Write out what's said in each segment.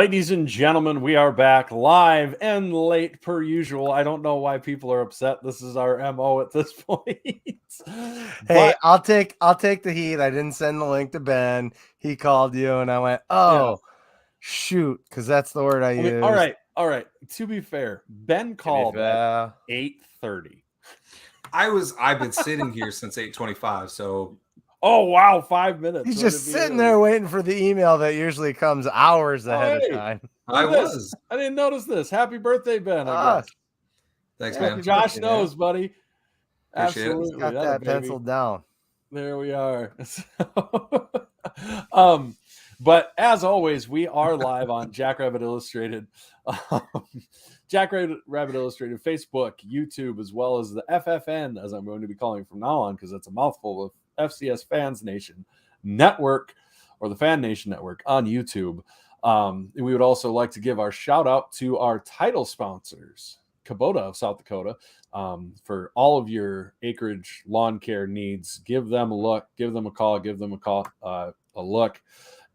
Ladies and gentlemen, we are back live and late per usual. I don't know why people are upset. This is our MO at this point. Hey, I'll take the heat. I didn't send the link to Ben. He called you and I went, shoot, because that's the word I use. All right. To be fair, Ben called at 8:30. I've been sitting here since 8:25, so oh wow, 5 minutes. He's just sitting there waiting for the email that usually comes hours ahead of time. I didn't notice this. Happy birthday, Ben. I guess. Thanks, man. Josh knows, buddy. Appreciate Absolutely. it. Got that penciled down. There we are. But as always, we are live on Jackrabbit Illustrated. Jackrabbit Illustrated, Facebook, YouTube, as well as the FFN, as I'm going to be calling it from now on, because it's a mouthful of FCS Fans Nation Network, or the Fan Nation Network on YouTube. We would also like to give our shout out to our title sponsors, Kubota of South Dakota, for all of your acreage lawn care needs. Give them a look, give them a call, a look.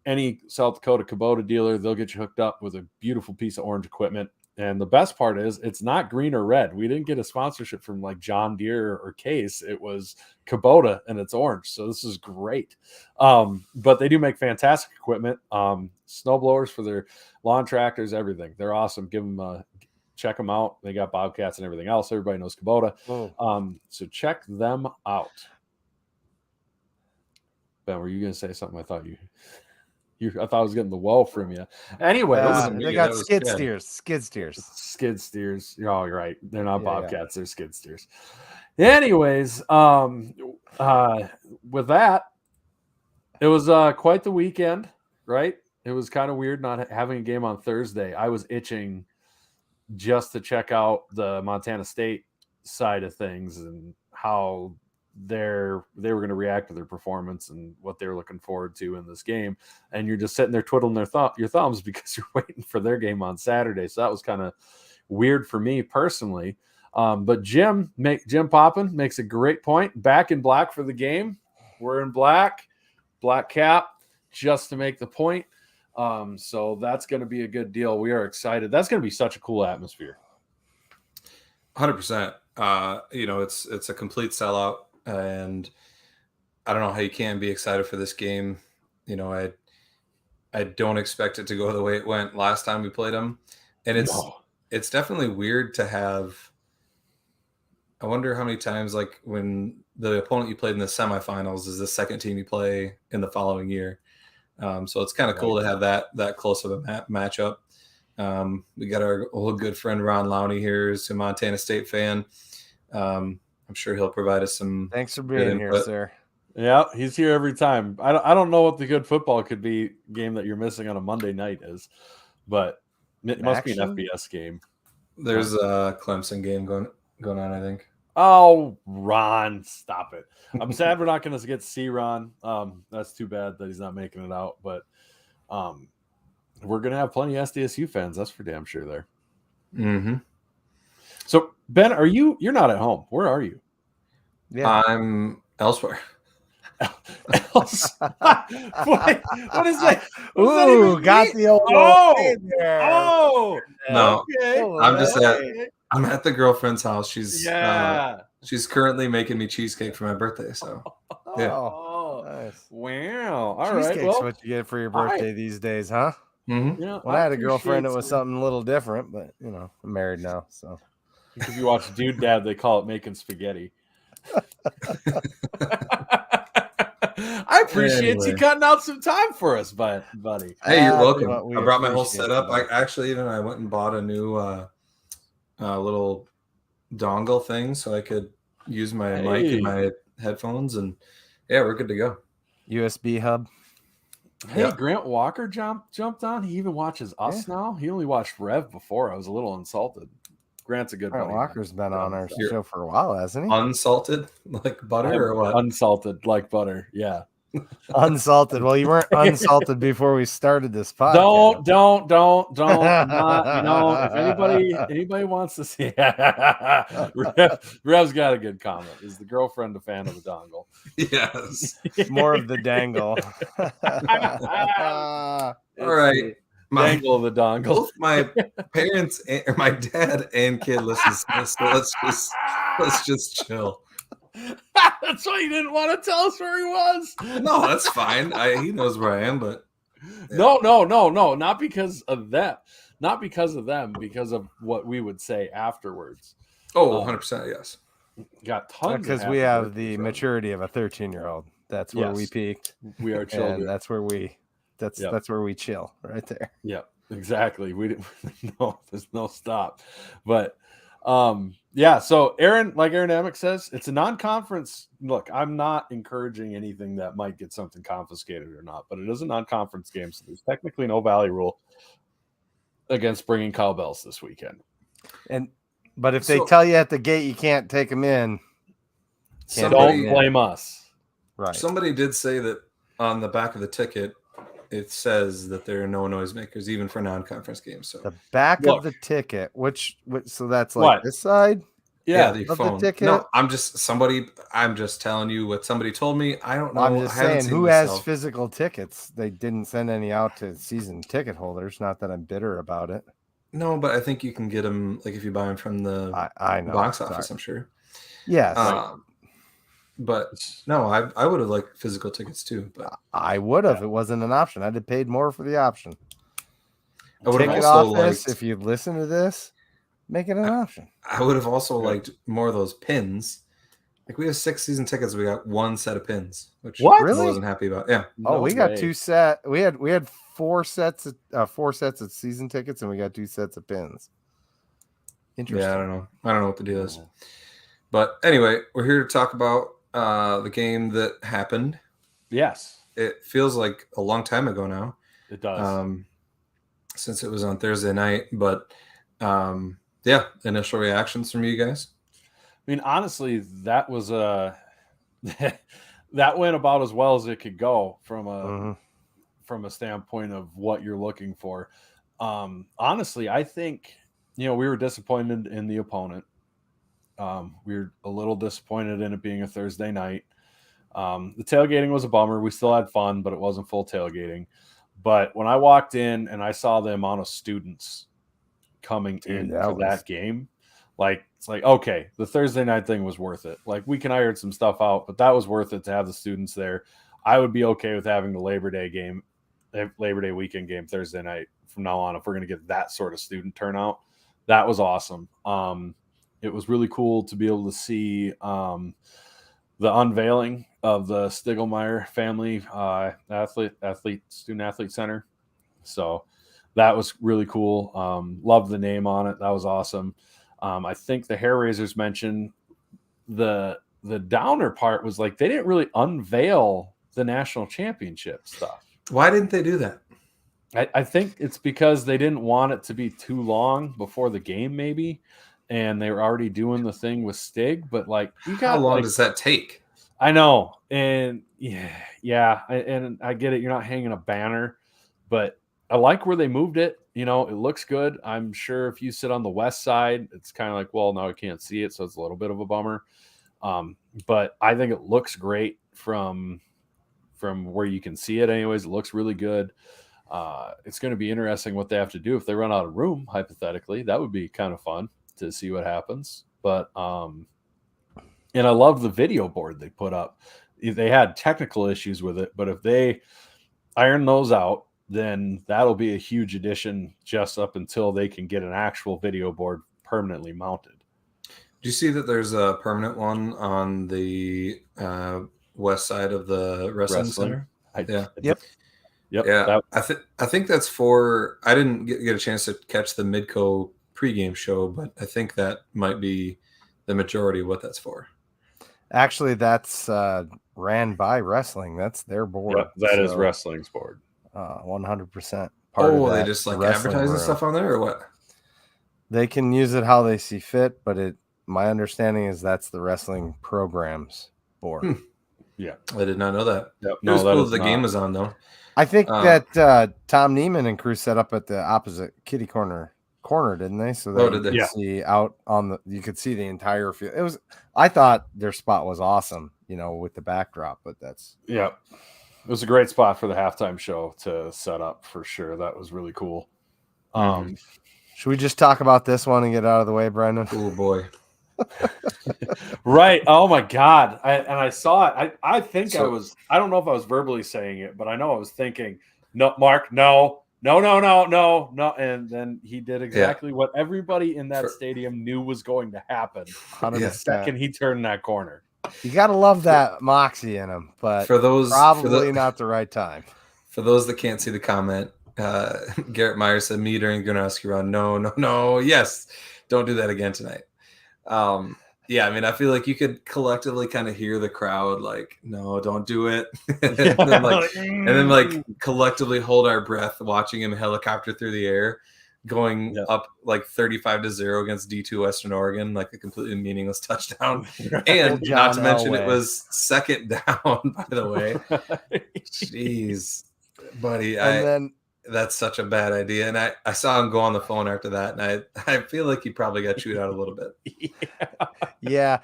Any South Dakota Kubota dealer, they'll get you hooked up with a beautiful piece of orange equipment. And the best part is it's not green or red. We didn't get a sponsorship from like John Deere or Case. It was Kubota and it's orange. So this is great. But they do make fantastic equipment. Snow blowers for their lawn tractors, everything. They're awesome. Check them out. They got Bobcats and everything else. Everybody knows Kubota. So check them out. Ben, were you going to say something? I thought I thought I was getting the well from you. Anyway, they got skid steers. Oh, you're right. They're not Bobcats. They're skid steers. Anyways, with that, it was quite the weekend, right? It was kind of weird not having a game on Thursday. I was itching just to check out the Montana State side of things and how they were going to react to their performance and what they were looking forward to in this game. And you're just sitting there twiddling your thumbs because you're waiting for their game on Saturday. So that was kind of weird for me personally. But Jim Poppin makes a great point. Back in black for the game. We're in black cap, just to make the point. So that's going to be a good deal. We are excited. That's going to be such a cool atmosphere. 100%. It's a complete sellout. And I don't know how you can be excited for this game. I don't expect it to go the way it went last time we played them. And it's definitely weird to have. I wonder how many times, like when the opponent you played in the semifinals is the second team you play in the following year. So it's kind of cool to have that close of a matchup. We got our old good friend Ron Lowney here, who's a Montana State fan. I'm sure he'll provide us some. Thanks for being here, sir. Yeah, he's here every time. I don't know what the good football could be game that you're missing on a Monday night is, but it must be an FBS game. There's a Clemson game going on, I think. Oh, Ron, stop it. I'm sad we're not going to get to see Ron. That's too bad that he's not making it out, but we're going to have plenty of SDSU fans. That's for damn sure there. Mm-hmm. So, Ben, you're not at home. Where are you? Yeah. I'm elsewhere. What is that? Ooh, got the old there. Oh, no. Okay. I'm at the girlfriend's house. She's currently making me cheesecake for my birthday. So, yeah. Oh, nice. Wow. All Cheesecake's right. what you get for your birthday these days, huh? Mm-hmm. Yeah, when I had a girlfriend, it was something a little different, but I'm married now, so. If you watch Dude Dad, they call it making spaghetti. I appreciate you cutting out some time for us, buddy. Hey, you're welcome. I brought my whole setup. I went and bought a new little dongle thing so I could use my mic and my headphones, and we're good to go. USB hub. Hey, Grant Walker jumped on. He even watches us now. He only watched Rev before. I was a little insulted. Grant's a good buddy. Walker's been on our show for a while, hasn't he? Unsalted like butter or what? Unsalted like butter, yeah. Unsalted. Well, you weren't unsalted before we started this podcast. Don't. If anybody wants to see, Rev's got a good comment. Is the girlfriend a fan of the dongle? Yes, more of the dangle. All right. dangle the dongle. Both my parents, or my dad and kid listens to this, so let's just chill. That's why you didn't want to tell us where he was. No, that's fine. He knows where I am, but no, not because of that. Not because of them, because of what we would say afterwards. Oh, 100%, yes. Got tons because we have the maturity of a 13-year-old. That's where we peaked. We are children. And that's where we chill right there. Yeah, exactly. We didn't. No, there's no stop. But yeah. So Aaron, like Aaron Amick says, it's a non-conference. Look, I'm not encouraging anything that might get something confiscated or not, but it is a non-conference game, so there's technically no Valley rule against bringing cowbells this weekend. But if they tell you at the gate you can't take them in, don't blame us. Right. Somebody did say that on the back of the ticket, it says that there are no noisemakers, even for non-conference games. So the back of the ticket, which so that's like this side. Yeah, the phone. The ticket? No, I'm just telling you what somebody told me. I don't know. I'm just saying, who has physical tickets? They didn't send any out to season ticket holders. Not that I'm bitter about it. No, but I think you can get them, like if you buy them from the box office, I'm sure. Yes. But no, I would have liked physical tickets too. But I would have. It wasn't an option. I'd have paid more for the option. I would have Ticket also office, liked, if you listen to this, make it an option. I would have also liked more of those pins. Like we have 6 season tickets, we got 1 set of pins, which I wasn't happy about. Yeah. We got 2 set. We had 4 sets of season tickets, and we got 2 sets of pins. Interesting. Yeah, I don't know what the deal is. But anyway, we're here to talk about the game that happened. Yes. It feels like a long time ago now. It does. Since it was on Thursday night, but yeah, initial reactions from you guys. I mean, honestly, that was that went about as well as it could go from a standpoint of what you're looking for. Honestly, I think we were disappointed in the opponent. We were a little disappointed in it being a Thursday night. The tailgating was a bummer. We still had fun, but it wasn't full tailgating. But when I walked in and I saw the amount of students coming into that game, it's like, okay, the Thursday night thing was worth it. Like, we can iron some stuff out, but that was worth it to have the students there. I would be okay with having the Labor Day weekend game Thursday night from now on if we're going to get that sort of student turnout. That was awesome. It was really cool to be able to see the unveiling of the Stiglmeyer Family Student Athlete Center. So that was really cool. Loved the name on it. That was awesome. I think the hair raisers mentioned the downer part was like they didn't really unveil the national championship stuff. Why didn't they do that? I think it's because they didn't want it to be too long before the game, maybe. And they were already doing the thing with Stig, but how long does that take? I know, and yeah, and I get it. You're not hanging a banner, but I like where they moved it. It looks good. I'm sure if you sit on the west side, it's kind of like, well, now I can't see it, so it's a little bit of a bummer. But I think it looks great from where you can see it. Anyways, it looks really good. It's going to be interesting what they have to do if they run out of room. Hypothetically, that would be kind of fun to see what happens. But and I love the video board they put up. They had technical issues with it, but if they iron those out, then that'll be a huge addition just up until they can get an actual video board permanently mounted. Do you see that there's a permanent one on the west side of the wrestling center? Yep. Yeah, I think that's for. I didn't get a chance to catch the Midco pregame show, but I think that might be the majority of what that's for. Actually, that's ran by wrestling. That's their board. Yep, that is wrestling's board. 100%. They just advertising stuff on there, or what? They can use it how they see fit, but my understanding is that's the wrestling programs board. Yeah, I did not know that. Yep. It was cool the game was on though. I think that Tom Neiman and crew set up at the opposite kitty corner, didn't they? So did they? Could see out on you could see the entire field. I thought their spot was awesome, with the backdrop, but that's was a great spot for the halftime show to set up for sure. That was really cool. Should we just talk about this one and get out of the way, Brendan? Oh boy. Right. Oh my God. I saw it. I think I don't know if I was verbally saying it, but I know I was thinking, no, Mark, no. And then he did exactly what everybody in that stadium knew was going to happen. 100%. The second he turned that corner. You got to love that moxie in him, but probably not the right time. For those that can't see the comment, Garrett Meyer said, me during Gronowski run, no, yes, don't do that again tonight. Yeah, I mean, I feel like you could collectively kind of hear the crowd like, no, don't do it. and then collectively hold our breath watching him helicopter through the air, going up like 35-0 against D2 Western Oregon, like a completely meaningless touchdown. And not to mention it was second down, by the way. Jeez, buddy. That's such a bad idea. And I saw him go on the phone after that, and I feel like he probably got chewed out a little bit. Yeah.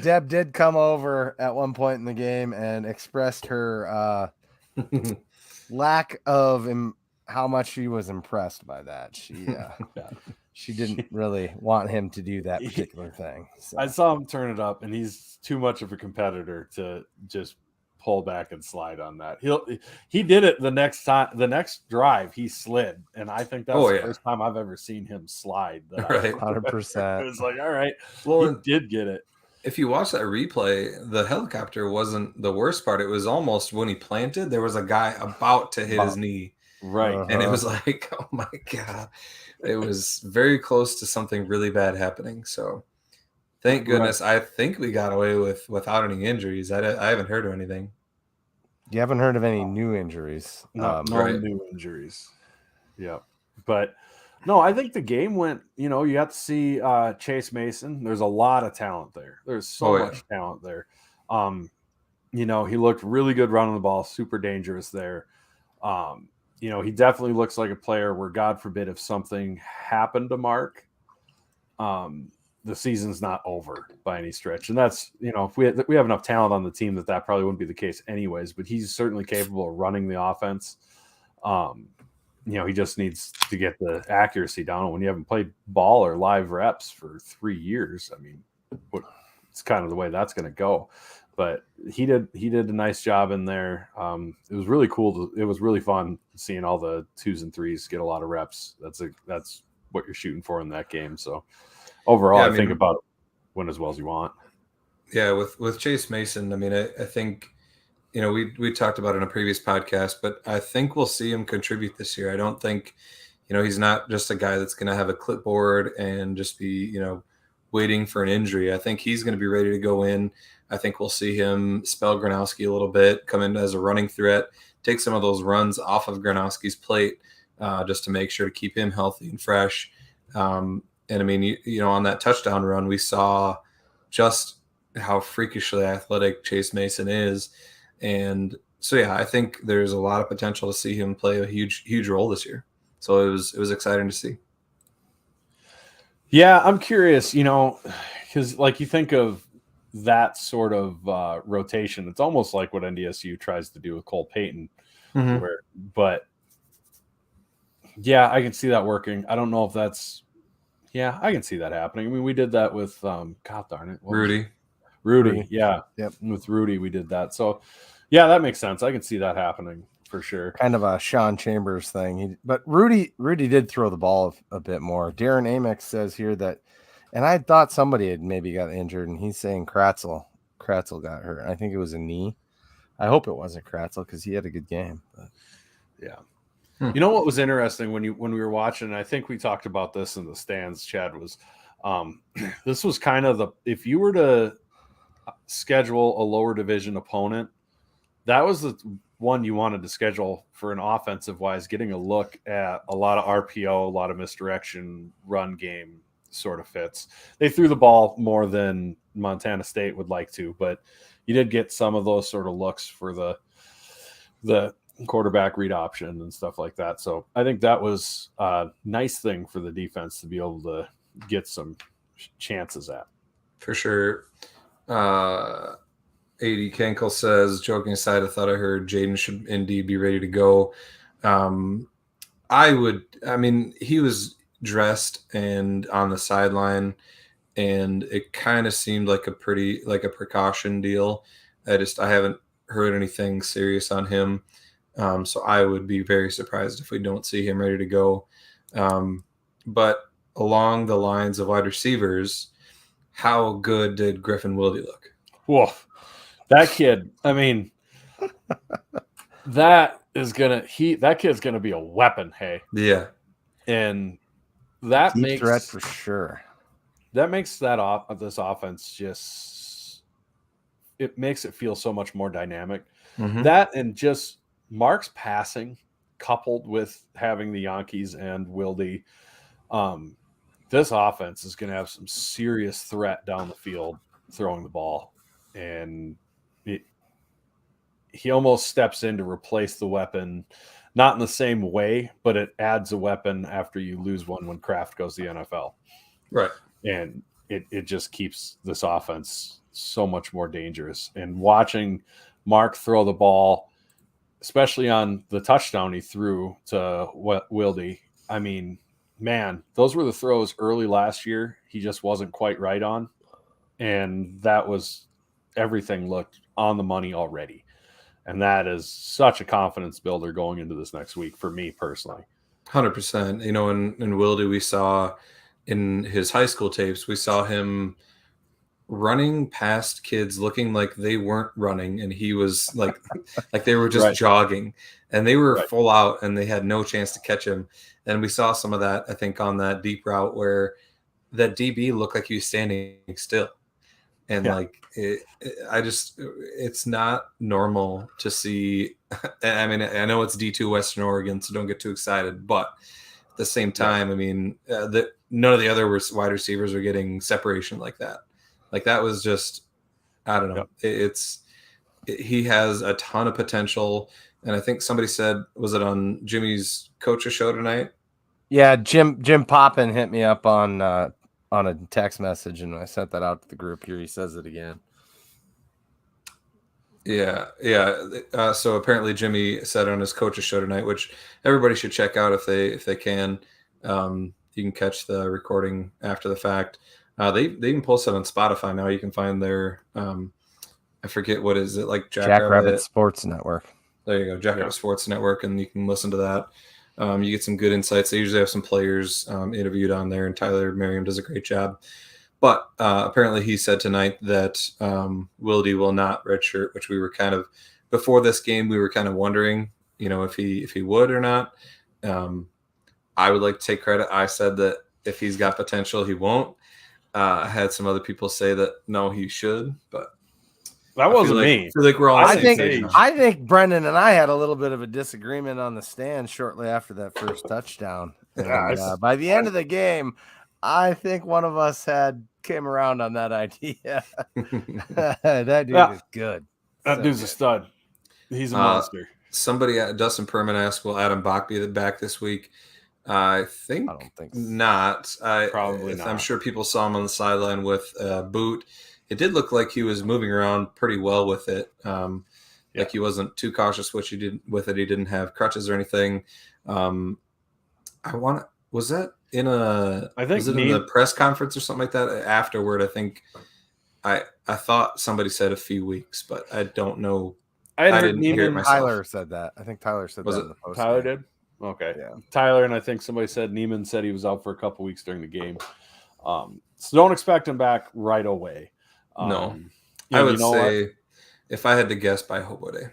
Deb did come over at one point in the game and expressed her lack of how much she was impressed by that. She didn't really want him to do that particular thing. So. I saw him turn it up, and he's too much of a competitor to just pull back and slide on that. He did it the next drive he slid, and I think that's the first time I've ever seen him slide. Right, 100%. It was like, all right, well, he did get it. If you watch that replay, the helicopter wasn't the worst part. It was almost when he planted, there was a guy about to hit his knee, right, and it was like, oh my God, it was very close to something really bad happening. So. Thank goodness. Right. I think we got away without any injuries. I haven't heard of anything. You haven't heard of any new injuries? No new injuries. Yeah. But, no, I think the game went, you have to see Chase Mason. There's a lot of talent there. There's so much talent there. He looked really good running the ball, super dangerous there. He definitely looks like a player where, God forbid, if something happened to Mark, the season's not over by any stretch. And that's, if we have enough talent on the team that probably wouldn't be the case anyways, but he's certainly capable of running the offense. He just needs to get the accuracy down. When you haven't played ball or live reps for 3 years, I mean, it's kind of the way that's going to go. But he did a nice job in there. It was really cool. It was really fun seeing all the 2s and 3s get a lot of reps. That's what you're shooting for in that game. So, overall, I think about win as well as you want. Yeah, with Chase Mason, I mean, I think, we talked about it in a previous podcast, but I think we'll see him contribute this year. I don't think, he's not just a guy that's going to have a clipboard and just be, waiting for an injury. I think he's going to be ready to go in. I think we'll see him spell Gronowski a little bit, come in as a running threat, take some of those runs off of Gronowski's plate just to make sure to keep him healthy and fresh. And I mean, on that touchdown run, we saw just how freakishly athletic Chase Mason is. And so, yeah, I think there's a lot of potential to see him play a huge, huge role this year. So it was exciting to see. Yeah, I'm curious, because like you think of that sort of rotation, it's almost like what NDSU tries to do with Cole Payton. But yeah, I can see that working. I don't know if that's. Yeah, I can see that happening. I mean, we did that with God darn it, Rudy. Yeah, yep. With Rudy, we did that. So, yeah, that makes sense. I can see that happening for sure. Kind of a Sean Chambers thing. But Rudy did throw the ball a bit more. Darren Amex says here that, and I thought somebody had maybe got injured, and he's saying Kratzel got hurt. I think it was a knee. I hope it wasn't Kratzel because he had a good game. But. Yeah. You know what was interesting when we were watching, I think we talked about this in the stands, Chad, was this was kind of if you were to schedule a lower division opponent, that was the one you wanted to schedule for an offensive wise, getting a look at a lot of RPO, a lot of misdirection, run game sort of fits. They threw the ball more than Montana State would like to, but you did get some of those sort of looks for the quarterback read option and stuff like that. So I think that was a nice thing for the defense to be able to get some chances at. For sure. AD Kenkel says, joking aside, I thought I heard Jaden should indeed be ready to go. He was dressed and on the sideline, and it kind of seemed like a precaution deal. I haven't heard anything serious on him. So I would be very surprised if we don't see him ready to go. But along the lines of wide receivers, how good did Griffin Wilde look? Whoa, that kid. I mean, that kid's gonna be a weapon. Hey, Yeah, and that Deep makes threat for sure. That makes this offense just, it makes it feel so much more dynamic. Mhm. That and just Mark's passing, coupled with having the Yankees and Wilde, this offense is going to have some serious threat down the field throwing the ball, and he almost steps in to replace the weapon, not in the same way, but it adds a weapon after you lose one when Kraft goes to the NFL. right. And it just keeps this offense so much more dangerous. And watching Mark throw the ball, especially on the touchdown he threw to Wilde, I mean, man, those were the throws early last year he just wasn't quite right on. And everything looked on the money already. And that is such a confidence builder going into this next week for me personally. 100%. In Wilde, we saw in his high school tapes, we saw him running past kids looking like they weren't running, and he was like they were just jogging, and they were full out, and they had no chance to catch him. And we saw some of that, I think, on that deep route where that DB looked like he was standing still. And it's not normal to see. I mean, I know it's D2 Western Oregon, so don't get too excited. But at the same time, I mean, none of the other wide receivers are getting separation like that. Like that was just, I don't know. He has a ton of potential. And I think somebody said, was it on Jimmy's coach's show tonight? Yeah, Jim Poppin hit me up on a text message, and I sent that out to the group. Here he says it again. Yeah. So apparently Jimmy said on his coach's show tonight, which everybody should check out if they can. You can catch the recording after the fact. They even post it on Spotify now. You can find their I forget what is it, like Jackrabbit Sports Network. There you go, Jackrabbit Sports Network, and you can listen to that. You get some good insights. They usually have some players interviewed on there, and Tyler Merriam does a great job. But apparently he said tonight that Wilde will not redshirt, which we were kind of, before this game, we were kind of wondering, if he would or not. I would like to take credit. I said that if he's got potential, he won't. I had some other people say that no, he should, but that wasn't me. I feel like we're all I think Brendan and I had a little bit of a disagreement on the stand shortly after that first touchdown. And, by the end of the game, I think one of us came around on that idea. That dude is good. That dude's a stud. He's a monster. Somebody, Dustin Perman asked, will Adam Bach be back this week? I don't think not. Probably not. I'm sure people saw him on the sideline with a boot. It did look like he was moving around pretty well with it. Like he wasn't too cautious what he did with it. He didn't have crutches or anything. Was that in the press conference or something like that afterward? I think I thought somebody said a few weeks, but I don't know. I didn't hear it myself. Tyler said that. I think Tyler said that in the post. Tyler did? Okay. Yeah. Tyler, and I think somebody said Neiman said he was out for a couple weeks during the game. So don't expect him back right away. No. I would say if I had to guess, by Hobo Day.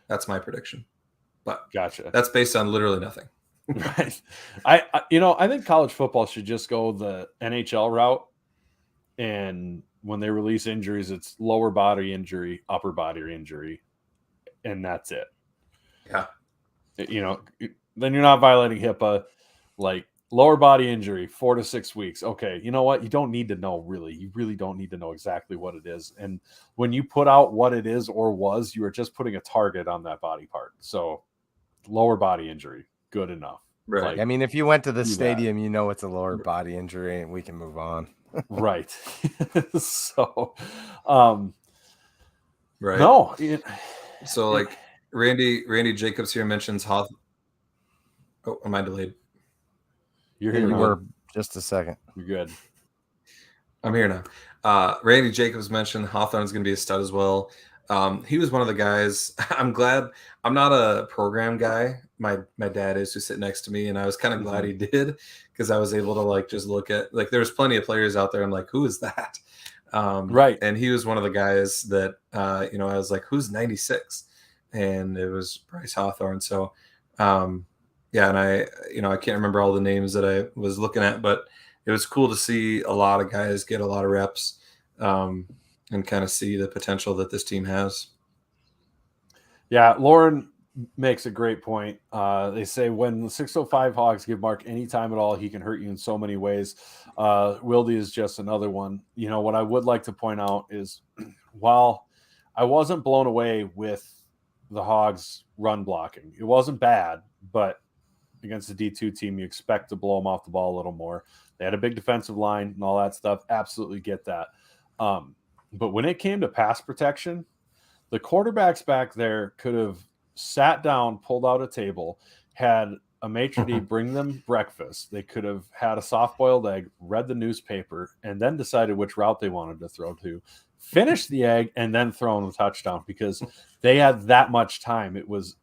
That's my prediction. But gotcha. That's based on literally nothing. Right. I think college football should just go the NHL route, and when they release injuries, it's lower body injury, upper body injury, and that's it. Yeah. Then you're not violating HIPAA. Like lower body injury, 4 to 6 weeks. Okay, you know what? You don't need to know, really. You really don't need to know exactly what it is. And when you put out what it is or was, you are just putting a target on that body part. So lower body injury, good enough. Right. Like, I mean, if you went to the stadium, it's a lower body injury, and we can move on. Right. So, right? No. So like Randy Jacobs here mentions Hawthorne. Oh, am I delayed? You're here. You Now. were just a second. You're good. I'm here now. Randy Jacobs mentioned Hawthorne's going to be a stud as well. He was one of the guys. I'm glad I'm not a program guy. My dad is, who sit next to me, and I was kind of glad he did, because I was able to like just look at, like, there's plenty of players out there. I'm like, who is that? Right. And he was one of the guys that I was like, who's 96? And it was Bryce Hawthorne. So yeah, and I can't remember all the names that I was looking at, but it was cool to see a lot of guys get a lot of reps, and kind of see the potential that this team has. Yeah, Lauren makes a great point. They say when the 605 Hogs give Mark any time at all, he can hurt you in so many ways. Wildy is just another one. What I would like to point out is, while I wasn't blown away with the Hogs run blocking, it wasn't bad, but against the D2 team, you expect to blow them off the ball a little more. They had a big defensive line and all that stuff. Absolutely get that. But when it came to pass protection, the quarterbacks back there could have sat down, pulled out a table, had a maitre d' bring them breakfast. They could have had a soft-boiled egg, read the newspaper, and then decided which route they wanted to throw to, finish the egg, and then throw in the touchdown, because they had that much time. It wasn't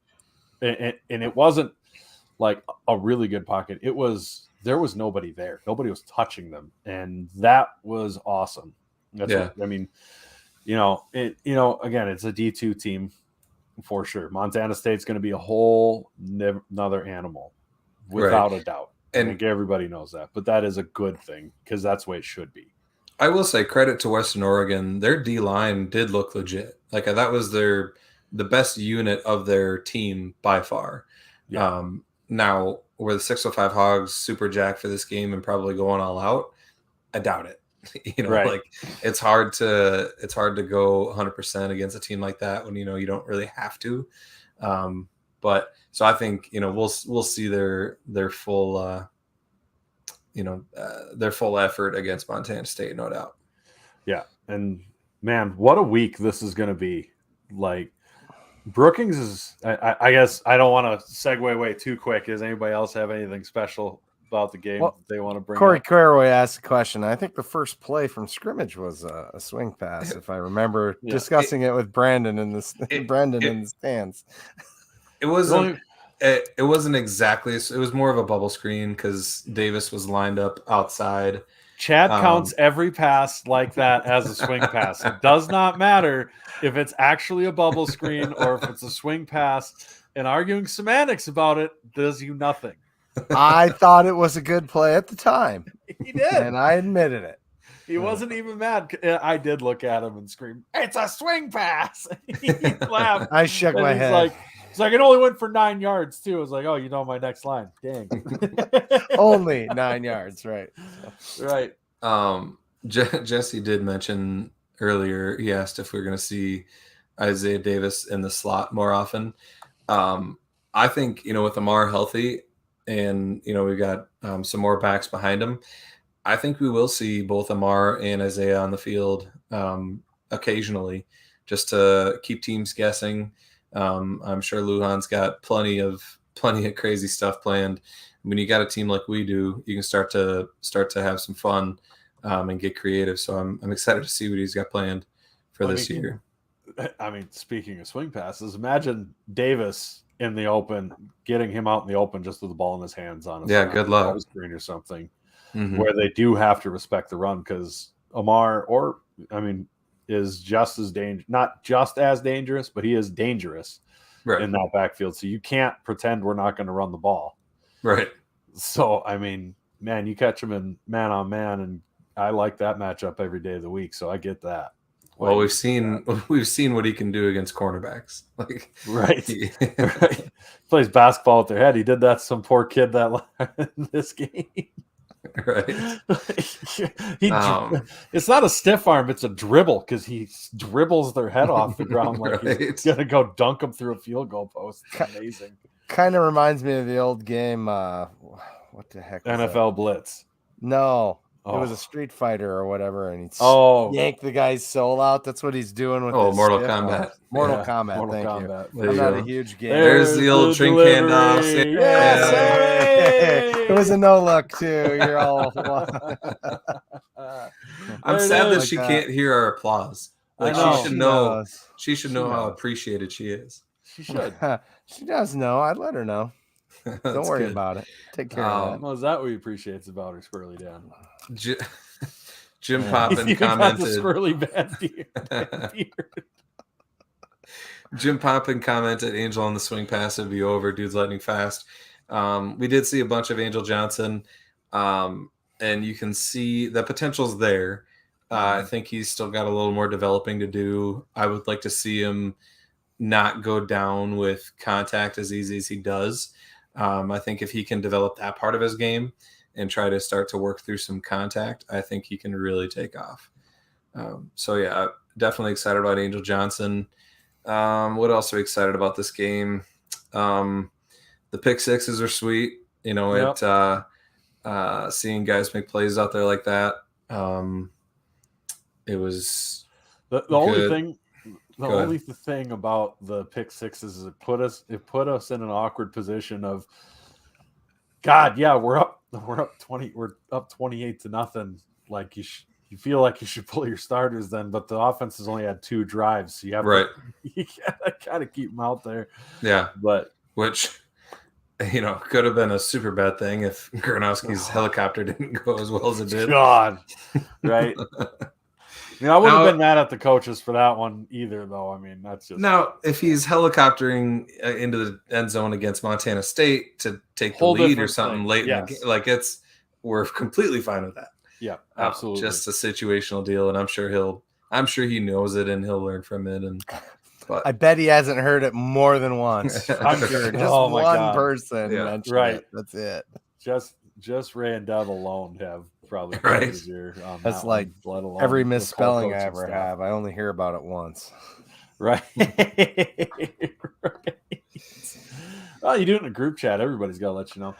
like a really good pocket. There was nobody there. Nobody was touching them, and that was awesome. That's what I mean. Again, it's a D2 team for sure. Montana State's going to be a whole another animal, without a doubt. And I think everybody knows that, but that is a good thing, because that's the way it should be. I will say credit to Western Oregon. Their D-line did look legit. Like, that was the best unit of their team by far. Yeah. Now, were the 605 Hogs super jacked for this game and probably going all out? I doubt it. Right. Like, it's hard to go 100% against a team like that when you don't really have to. But so I think we'll see their full their full effort against Montana State, no doubt. Yeah, and man, what a week this is going to be. Like, Brookings is, I guess I don't want to segue away too quick. Does anybody else have anything special about the game that they want to bring Corey up? Caroy asked a question. I think the first play from scrimmage was a swing pass, if I remember discussing it with Brandon in the stands. It wasn't. It wasn't exactly. It was more of a bubble screen, because Davis was lined up outside. Chad counts every pass like that as a swing pass. It does not matter if it's actually a bubble screen or if it's a swing pass. And arguing semantics about it does you nothing. I thought it was a good play at the time. He did. And I admitted it. He wasn't even mad. I did look at him and scream, "It's a swing pass." He laughed. I shook my head. It's like, it only went for 9 yards too. I was like, oh, my next line. Dang. Only 9 yards, right? Right. Jesse did mention earlier, he asked if we're going to see Isaiah Davis in the slot more often. I think, with Amar healthy and, we've got some more backs behind him, I think we will see both Amar and Isaiah on the field occasionally, just to keep teams guessing. I'm sure Lujan's got plenty of crazy stuff planned. When you got a team like we do, you can start to have some fun and get creative. So I'm excited to see what he's got planned for this year. I mean, speaking of swing passes, imagine Davis in the open, getting him out in the open just with the ball in his hands on good luck screen or something, where they do have to respect the run, because Amar is just as not just as dangerous, but he is dangerous in that backfield. So you can't pretend we're not going to run the ball. Right. So, man, you catch him in man on man, and I like that matchup every day of the week. So I get that. Well, we've seen what he can do against cornerbacks. Like, right. Right. Plays basketball with their head. He did that to some poor kid in this game. Right. It's not a stiff arm, it's a dribble, because he dribbles their head off the ground like he's gonna go dunk them through a field goal post. It's amazing. Kind of reminds me of the old game. What the heck? NFL Blitz. No. was a Street Fighter or whatever, and he yanked the guy's soul out. That's what he's doing with his Mortal Kombat. Mortal Kombat. Thank you. I'm not a huge gamer. There's the old Trin Candos. It was a no look too. You're all. I'm sad that she can't hear our applause. Like she should know how appreciated she is. She should. She does know. I'd let her know. Don't worry about it. Take care of that. Well, is that what he appreciates about her squirrely dad? Jim Poppin commented. The squirrely bad beard. Jim Poppin commented, Angel on the swing pass would be over. Dude's lightning fast. We did see a bunch of Angel Johnson, and you can see the potential's there. I think he's still got a little more developing to do. I would like to see him not go down with contact as easy as he does. I think if he can develop that part of his game and try to start to work through some contact, I think he can really take off. Definitely excited about Angel Johnson. What else are we excited about this game? The pick sixes are sweet. Seeing guys make plays out there like that. It was the only thing. The only thing about the pick sixes is it put us in an awkward position of, God, yeah, we're up 20, we're up 28-0. Like you feel like you should pull your starters then, but the offense has only had 2 drives, so you have to kind of keep them out there. Yeah, but which could have been a super bad thing if Gronowski's helicopter didn't go as well as it did. God, right. I wouldn't have been mad at the coaches for that one either, though. I mean, that's just now if he's helicoptering into the end zone against Montana State to take the lead or something late in the game, we're completely fine with that. Yeah, absolutely. Just a situational deal, and I'm sure he knows it and he'll learn from it. But I bet he hasn't heard it more than once. I'm sure just one person mentioned it. That's it. Just Ray and Dev alone have probably easier. That's like every misspelling I ever have. I only hear about it once. Right. Well, you do it in a group chat. Everybody's got to let you know.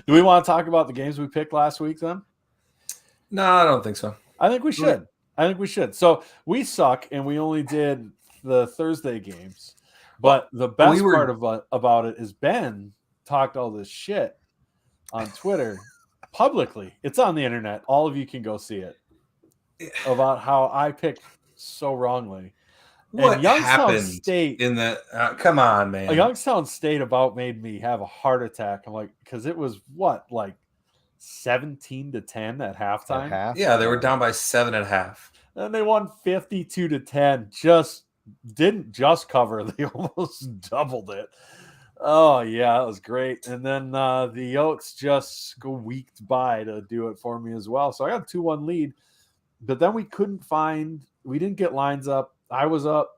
Do we want to talk about the games we picked last week then? No, I don't think so. I think we should. So we suck, and we only did the Thursday games. But the best part about it is Ben talked all this shit on Twitter publicly. It's on the internet. All of you can go see it about how I picked so wrongly. What and Youngstown happened State in that? Come on, man. Youngstown State about made me have a heart attack. I'm like, because it was 17-10 at halftime. Yeah, they were down by 7 at half, and they won 52-10. Just didn't just cover; they almost doubled it. Oh, yeah, that was great. And then the Yotes just squeaked by to do it for me as well. So I got a 2-1 lead. But then we didn't get lines up. I was up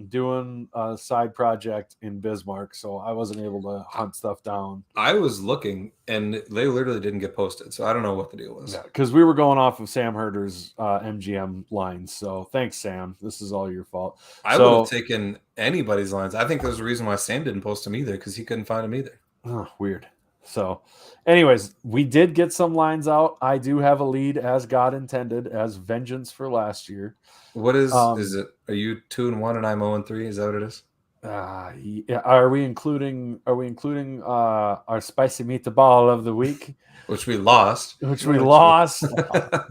doing a side project in Bismarck, so I wasn't able to hunt stuff down. I was looking, and they literally didn't get posted. So I don't know what the deal was. Yeah, because we were going off of Sam Herder's MGM lines. So thanks, Sam. This is all your fault. I would have taken anybody's lines. I think there's a reason why Sam didn't post them either, because he couldn't find them either. Oh, weird. So anyways, we did get some lines out. I do have a lead as God intended, as vengeance for last year. What is it? Are you 2-1 and I'm 0-3? Is that what it is? Yeah. Are we including our spicy meatball of the week? Which we lost.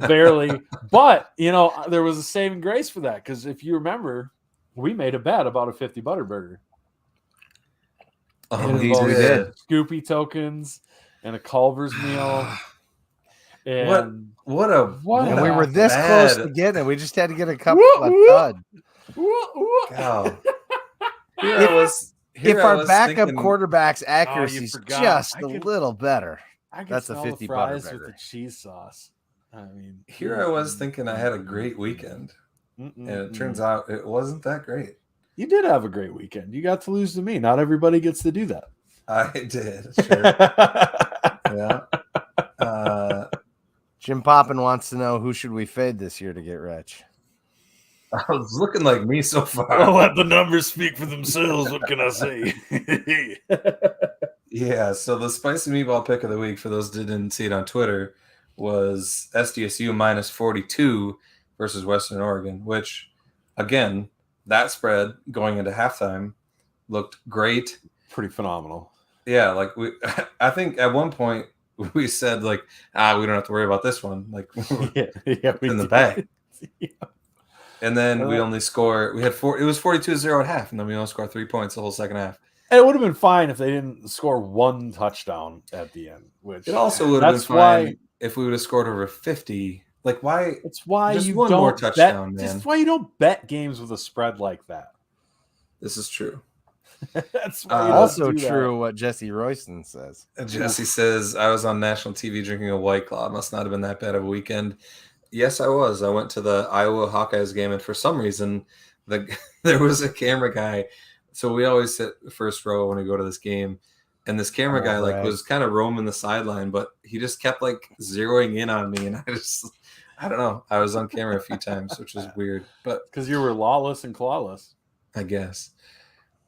Barely. But there was a saving grace for that, because if you remember, we made a bet about a 50 Butterburger. Indeed, we did. Scoopy tokens and a Culver's meal. And we were this close to getting it. We just had to get a couple of thud. Wow. If our backup quarterback's accuracy is just a little better, that's a 50 fries Butterburger with the cheese sauce. I mean, here I was thinking I had a great weekend, and it turns out it wasn't that great. You did have a great weekend. You got to lose to me. Not everybody gets to do that. I did. Sure. Yeah. Jim Poppin wants to know, who should we fade this year to get rich? It's looking like me so far. I'll let the numbers speak for themselves. What can I say? Yeah, so the spicy meatball pick of the week, for those that didn't see it on Twitter, was SDSU minus 42 versus Western Oregon, which, again, that spread going into halftime looked great. Pretty phenomenal. Yeah, like I think at one point we said like, we don't have to worry about this one. Like, yeah, we in the did. bag. Yeah. And then we only score. We had it was 42-0 at half, and then we only scored 3 points the whole second half. And it would have been fine if they didn't score one touchdown at the end. Which it also would have been fine if we would have scored over 50. Like, why? It's why just you one don't more touchdown, bet, man. That's why you don't bet games with a spread like that. This is true. That's why also true what Jesse Royston says. Jesse says, I was on national TV drinking a White Claw. Must not have been that bad of a weekend. Yes, I was. I went to the Iowa Hawkeyes game, and for some reason, there was a camera guy. So we always sit first row when we go to this game, and this camera guy was kind of roaming the sideline, but he just kept like zeroing in on me, and I don't know. I was on camera a few times, which was weird, but because you were lawless and clawless, I guess.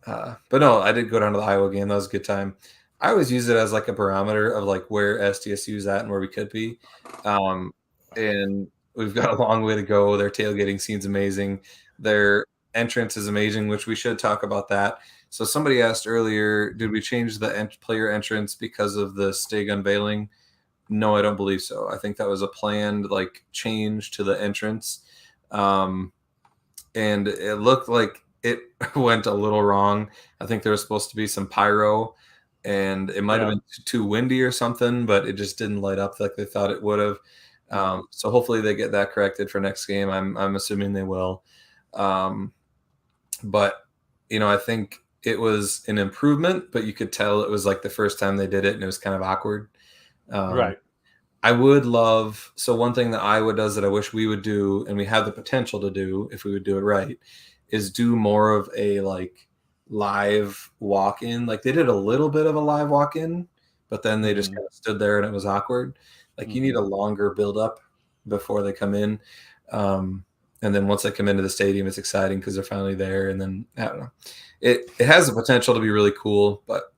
But no, I did go down to the Iowa game. That was a good time. I always use it as like a barometer of like where SDSU's at and where we could be. And we've got a long way to go. Their tailgating scene's amazing. Their entrance is amazing, which we should talk about that. So somebody asked earlier, did we change the player entrance because of the Stig unveiling? No, I don't believe so. I think that was a planned like change to the entrance. And it looked like it went a little wrong. I think there was supposed to be some pyro, and it might have been too windy or something, but it just didn't light up like they thought it would have. So hopefully they get that corrected for next game. I'm assuming they will. But I think it was an improvement, but you could tell it was like the first time they did it, and it was kind of awkward. Right. I would love. So one thing that Iowa does that I wish we would do, and we have the potential to do if we would do it right, is do more of a like live walk-in. Like they did a little bit of a live walk-in, but then they just kind of stood there and it was awkward. Like you need a longer build-up before they come in. And then once they come into the stadium, it's exciting because they're finally there. And then I don't know. It has the potential to be really cool, but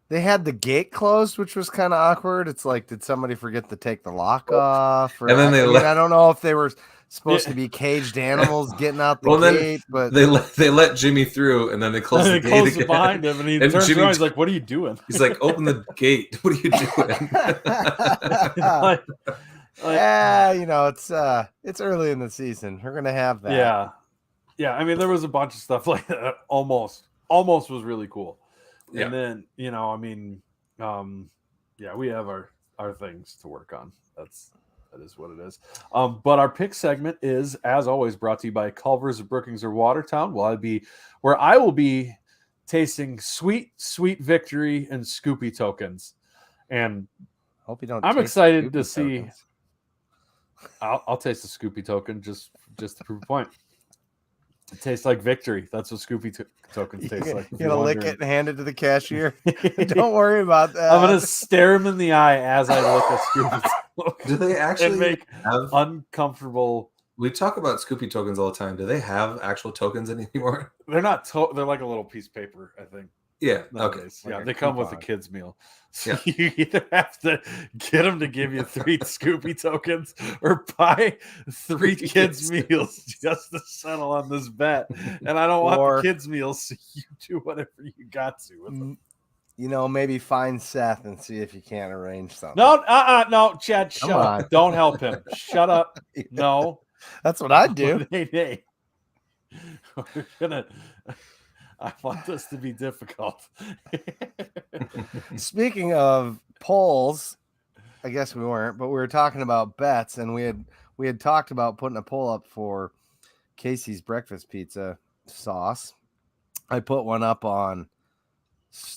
they had the gate closed, which was kind of awkward. It's like, did somebody forget to take the lock off? Or, and then I don't know if they were supposed to be caged animals getting out the gate, but they let Jimmy through, and then they closed the gate again. Behind him, and he turns around. He's like, "What are you doing?" He's like, "Open the gate. What are you doing?" It's early in the season. We're gonna have Yeah. that. I mean, there was a bunch of stuff like that. Almost was really cool. Yeah. And then we have our things to work on. That is what it is. But our pick segment is, as always, brought to you by Culver's of Brookings or Watertown. Where I will be tasting sweet, sweet victory and Scoopy tokens. And hope you don't. I'm excited to see. I'll taste the Scoopy token just to prove a point. It tastes like victory. That's what Scoopy tokens taste like. You're gonna lick it and hand it to the cashier. Don't worry about that. I'm gonna stare him in the eye as I look at Scoopy tokens. Do they actually make uncomfortable? We talk about Scoopy tokens all the time. Do they have actual tokens anymore? They're not. They're like a little piece of paper, I think. Yeah. Nowadays. Okay. Yeah, they come with a kid's meal. So you either have to get them to give you 3 Scoopy tokens or buy 3 kids meals just to settle on this bet. And I don't want the kids meals, so you do whatever you got to with them. Maybe find Seth and see if you can't arrange something. No, Chad, shut up. Don't help him. Shut up. No. That's what I do. Hey. We're gonna. I want this to be difficult. Speaking of polls, I guess we weren't, but we were talking about bets, and we had talked about putting a poll up for Casey's breakfast pizza sauce. I put one up on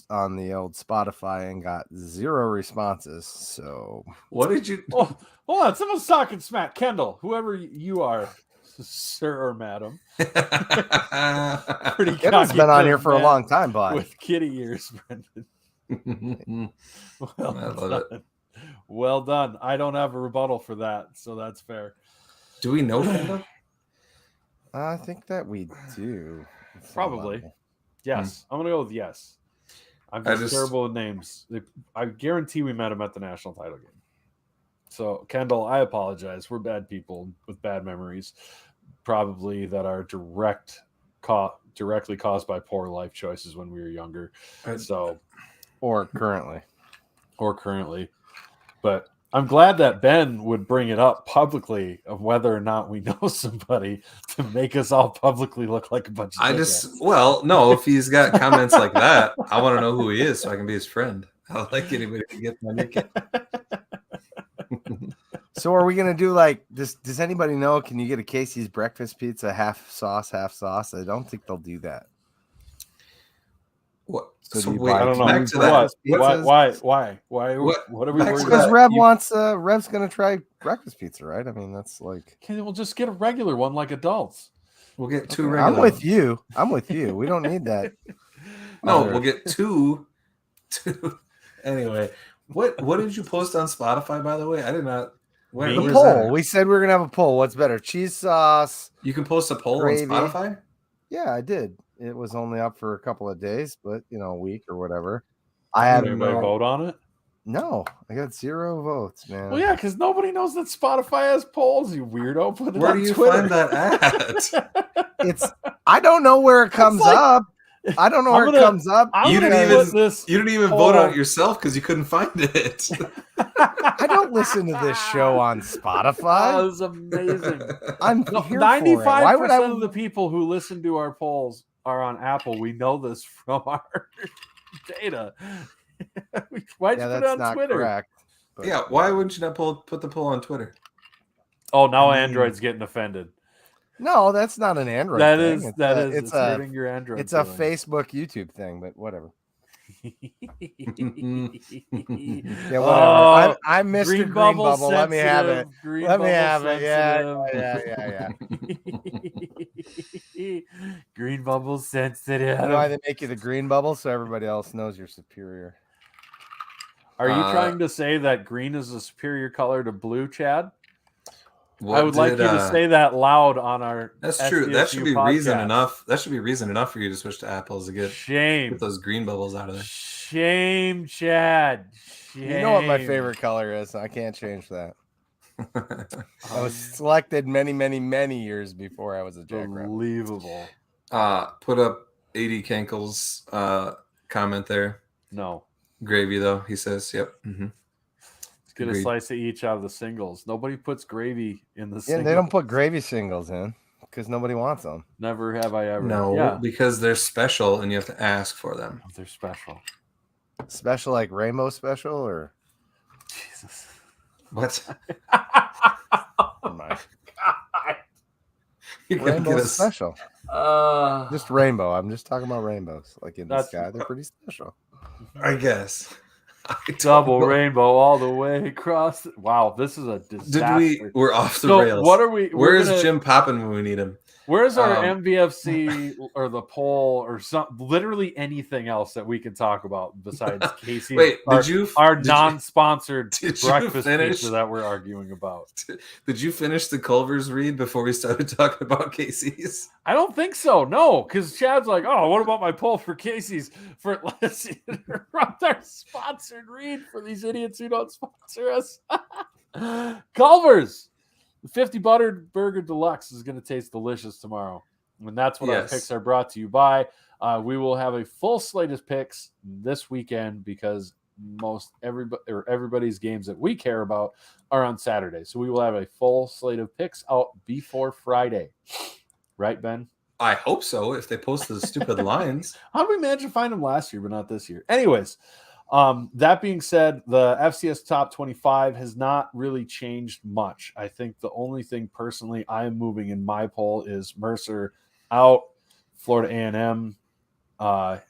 the old Spotify and got 0 responses. So what did you? Oh, hold on, someone's talking smack. Kendall, whoever you are. Sir or madam. Pretty Kevin's been on here for a long time, bud. With kitty ears, Brendan. Well done. I don't have a rebuttal for that, so that's fair. Do we know Kendall? I think that we do. Probably. Yes. I'm going to go with yes. I'm just terrible with names. I guarantee we met him at the national title game. So, Kendall, I apologize. We're bad people with bad memories, probably that are directly caused by poor life choices when we were younger. So, Or currently. But I'm glad that Ben would bring it up publicly of whether or not we know somebody to make us all publicly look like a bunch of dickheads. No, if he's got comments like that, I want to know who he is so I can be his friend. I don't like anybody to get my nickname. So are we gonna do like this? Does anybody know? Can you get a Casey's breakfast pizza half sauce, half sauce? I don't think they'll do that. What? So Wait, I don't know. Back to that. Why? What are we Back worried to Because about? that. Rev's gonna try breakfast pizza, right? I mean, that's like. Okay, we'll just get a regular one like adults. We'll get two Okay, regular. I'm with you. We don't need that. No, we'll get two. Anyway, what did you post on Spotify, by the way? I did not. The Where's poll. that? We said we were gonna have a poll. What's better, cheese sauce? You can post a poll Gravy. on Spotify? Yeah, I did. It was only up for a couple of days, but a week or whatever. I had Did anybody vote on it? No, I got 0 votes, man. Well, yeah, because nobody knows that Spotify has polls, you weirdo. Put it Where on do you Twitter. find that at? I don't know where it comes up. I don't know where it comes up. You didn't even vote on it yourself because you couldn't find it. I don't listen to this show on Spotify. Oh, it's amazing. I'm 95% of the people who listen to our polls are on Apple. We know this from our data. Why'd you put it on Twitter? Correct, yeah, why wouldn't you not put the poll on Twitter? Oh, now Android's getting offended. No, that's not an Android thing. It's hurting your Android. It's a Facebook, YouTube thing, but whatever. Yeah, whatever. I'm Mr. Green Bubble. Let me have it. Let me have it. Yeah. Green Bubble sensitive. That's why they make you the Green Bubble so everybody else knows you're superior. Are you trying to say that green is a superior color to blue, Chad? I would like you to say that loud on our. That's true. SDSU That should be podcast. reason enough. That should be reason enough for you to switch to apples to get those green bubbles out of there. Shame, Chad. Shame. You know what my favorite color is. I can't change that. I was selected many, many, many years before I was a Jackrabbit. Unbelievable. Put up 80 Cankle's comment there. No. Gravy, though, he says. Yep. Mm-hmm. Let's get a slice of each out of the singles. Nobody puts gravy in the singles. Yeah, they don't put gravy singles in because nobody wants them. Never have I ever. No, because they're special and you have to ask for them. They're special. Special like rainbow special or? Jesus. What? Oh my God. Rainbow special. Just rainbow. I'm just talking about rainbows. Like in the sky, they're pretty special. I guess. Double rainbow all the way across. Wow, this is a disaster. We're off the rails. What are we? Where's Jim Poppin when we need him? Where's our MVFC or the poll or literally anything else that we can talk about besides Casey? Wait, our non-sponsored breakfast pizza that we're arguing about? Did you finish the Culver's read before we started talking about Casey's? I don't think so. No, because Chad's like, oh, what about my poll for Casey's for our sponsored read for these idiots who don't sponsor us? Culver's. The 50 Buttered Burger Deluxe is going to taste delicious tomorrow. And that's what our picks are brought to you by. We will have a full slate of picks this weekend because everybody's games that we care about are on Saturday. So we will have a full slate of picks out before Friday. Right, Ben? I hope so, if they post the stupid lines. How did we manage to find them last year, but not this year? Anyways, that being said, the FCS top 25 has not really changed much. I think the only thing personally I am moving in my poll is Mercer out. Florida A&M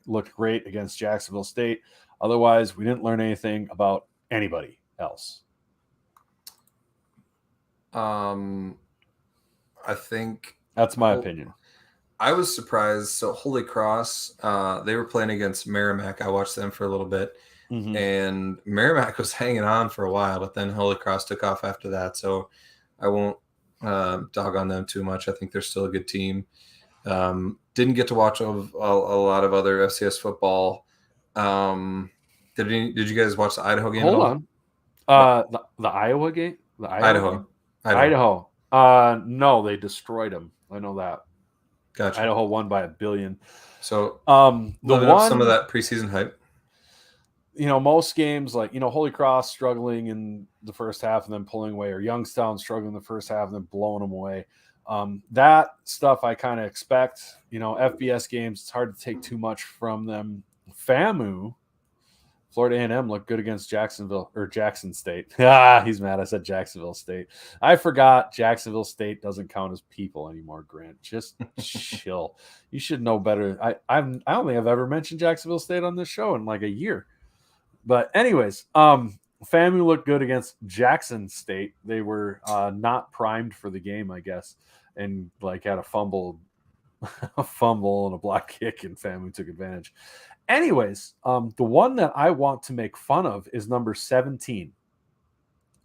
looked great against Jacksonville State. Otherwise, we didn't learn anything about anybody else. I think that's my opinion. I was surprised. So Holy Cross, they were playing against Merrimack. I watched them for a little bit. Mm-hmm. And Merrimack was hanging on for a while, but then Holy Cross took off after that. So I won't dog on them too much. I think they're still a good team. Didn't get to watch a lot of other FCS football. Did you guys watch the Idaho game? Hold on. The Iowa game? The Iowa game? Idaho. No, they destroyed them. I know that. Gotcha. Idaho won by 1 billion. So The living up some of that preseason hype. Most games like, Holy Cross struggling in the first half and then pulling away, or Youngstown struggling in the first half and then blowing them away. That stuff I kind of expect. FBS games, it's hard to take too much from them. FAMU, Florida A&M looked good against Jackson State. He's mad. I said Jacksonville State. I forgot Jacksonville State doesn't count as people anymore, Grant. Just chill. You should know better. I don't think I've ever mentioned Jacksonville State on this show in like a year. But anyways, FAMU looked good against Jackson State. They were not primed for the game, I guess, and had a fumble and a block kick, and FAMU took advantage. Anyways, the one that I want to make fun of is number 17.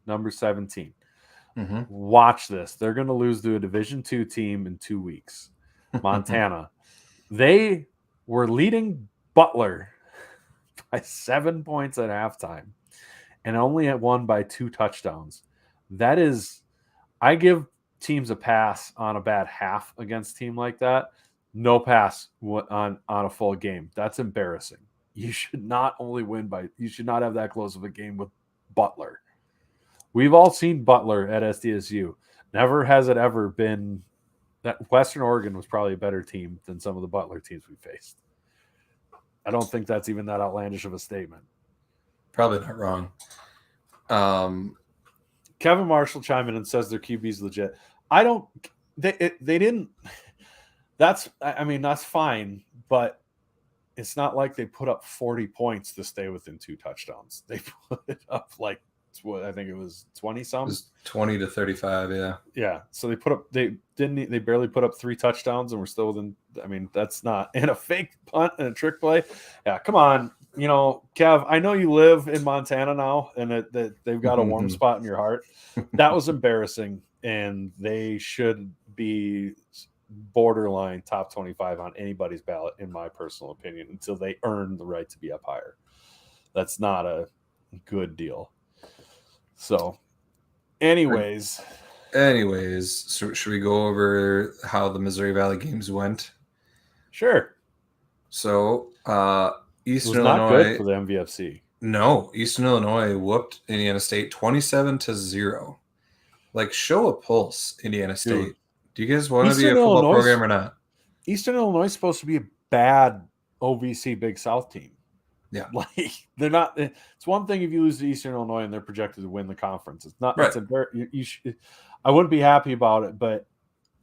Number 17. Mm-hmm. Watch this. They're going to lose to a Division II team in 2 weeks. Montana. They were leading Butler by 7 points at halftime and only had won by 2 touchdowns. That is, I give teams a pass on a bad half against a team like that. No pass on a full game. That's embarrassing. You should not you should not have that close of a game with Butler. We've all seen Butler at SDSU. Never has it ever been that Western Oregon was probably a better team than some of the Butler teams we faced. I don't think that's even that outlandish of a statement. Probably not wrong. Kevin Marshall chimed in and says their QB's legit. They didn't. That's fine, but it's not like they put up 40 points to stay within 2 touchdowns. They put it up I think it was 20 some. It was 20 to 35, yeah. Yeah. So they barely put up 3 touchdowns and we're still within. That's not, and a fake punt and a trick play. Yeah, come on. Kev, I know you live in Montana now and that they've got a warm spot in your heart. That was embarrassing, and they should be borderline top 25 on anybody's ballot, in my personal opinion, until they earn the right to be up higher. That's not a good deal. So, anyways, so should we go over how the Missouri Valley games went? Sure. So, Eastern Illinois, not good for the MVFC. No, Eastern Illinois whooped Indiana State 27-0. Show a pulse, Indiana State. Dude, do you guys want to be a football program or not? Eastern Illinois is supposed to be a bad OVC Big South team. Yeah, they're not. It's one thing if you lose to Eastern Illinois and they're projected to win the conference. It's not. Right. I wouldn't be happy about it, but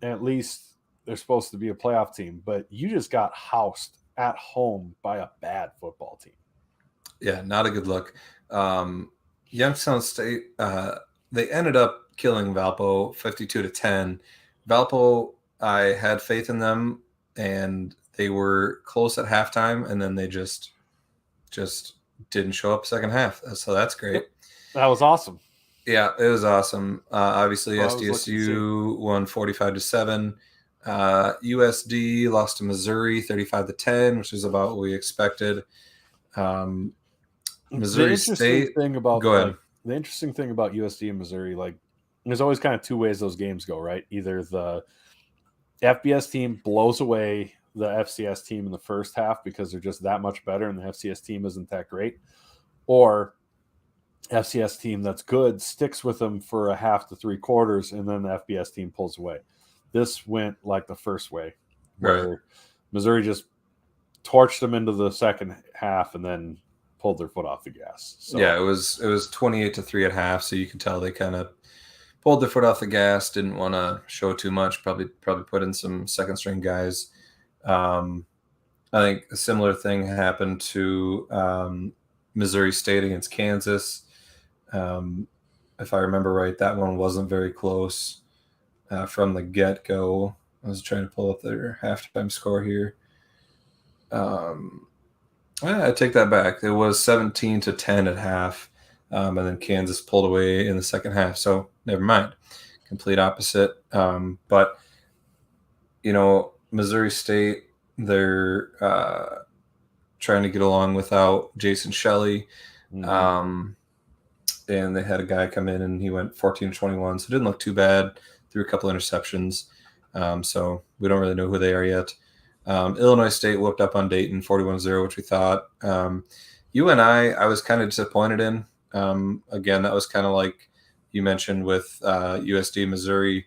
at least they're supposed to be a playoff team. But you just got housed at home by a bad football team. Yeah, not a good look. Youngstown State, they ended up killing Valpo 52-10. Valpo, I had faith in them, and they were close at halftime, and then they just didn't show up second half. So that's great. That was awesome. Yeah, it was awesome. Obviously, SDSU won 45-7. USD lost to Missouri 35-10, which is about what we expected. Missouri State. Go ahead. The interesting thing about USD and Missouri, there's always kind of 2 ways those games go, right? Either the FBS team blows away the FCS team in the first half because they're just that much better and the FCS team isn't that great, or FCS team that's good sticks with them for a half to 3 quarters and then the FBS team pulls away. This went like the first way, where right. Missouri just torched them into the second half and then pulled their foot off the gas. So, yeah, it was 28-3 at half, so you can tell they kind of pulled their foot off the gas, didn't want to show too much, probably put in some second string guys. I think a similar thing happened to Missouri State against Kansas. If I remember right, that one wasn't very close from the get-go. I was trying to pull up their halftime score here. I take that back. It was 17-10 at half, and then Kansas pulled away in the second half. So never mind. Complete opposite. But, Missouri State, they're trying to get along without Jason Shelley. Mm-hmm. and they had a guy come in and he went 14-21, so it didn't look too bad. Threw a couple interceptions, so we don't really know who they are yet. Illinois State whooped up on Dayton 41-0, which we thought. UNI, I was kind of disappointed in. Again, that was kind of like you mentioned with USD Missouri.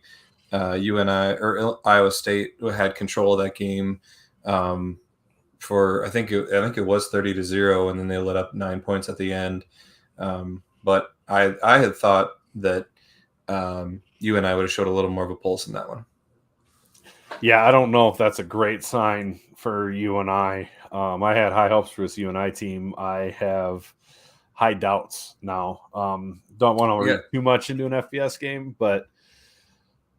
UNI or Iowa State had control of that game for I think it was 30-0, and then they let up 9 points at the end. But I had thought that UNI would have showed a little more of a pulse in that one. Yeah, I don't know if that's a great sign for UNI. I had high hopes for this UNI team. I have high doubts now. Don't want to read too much into an FBS game, but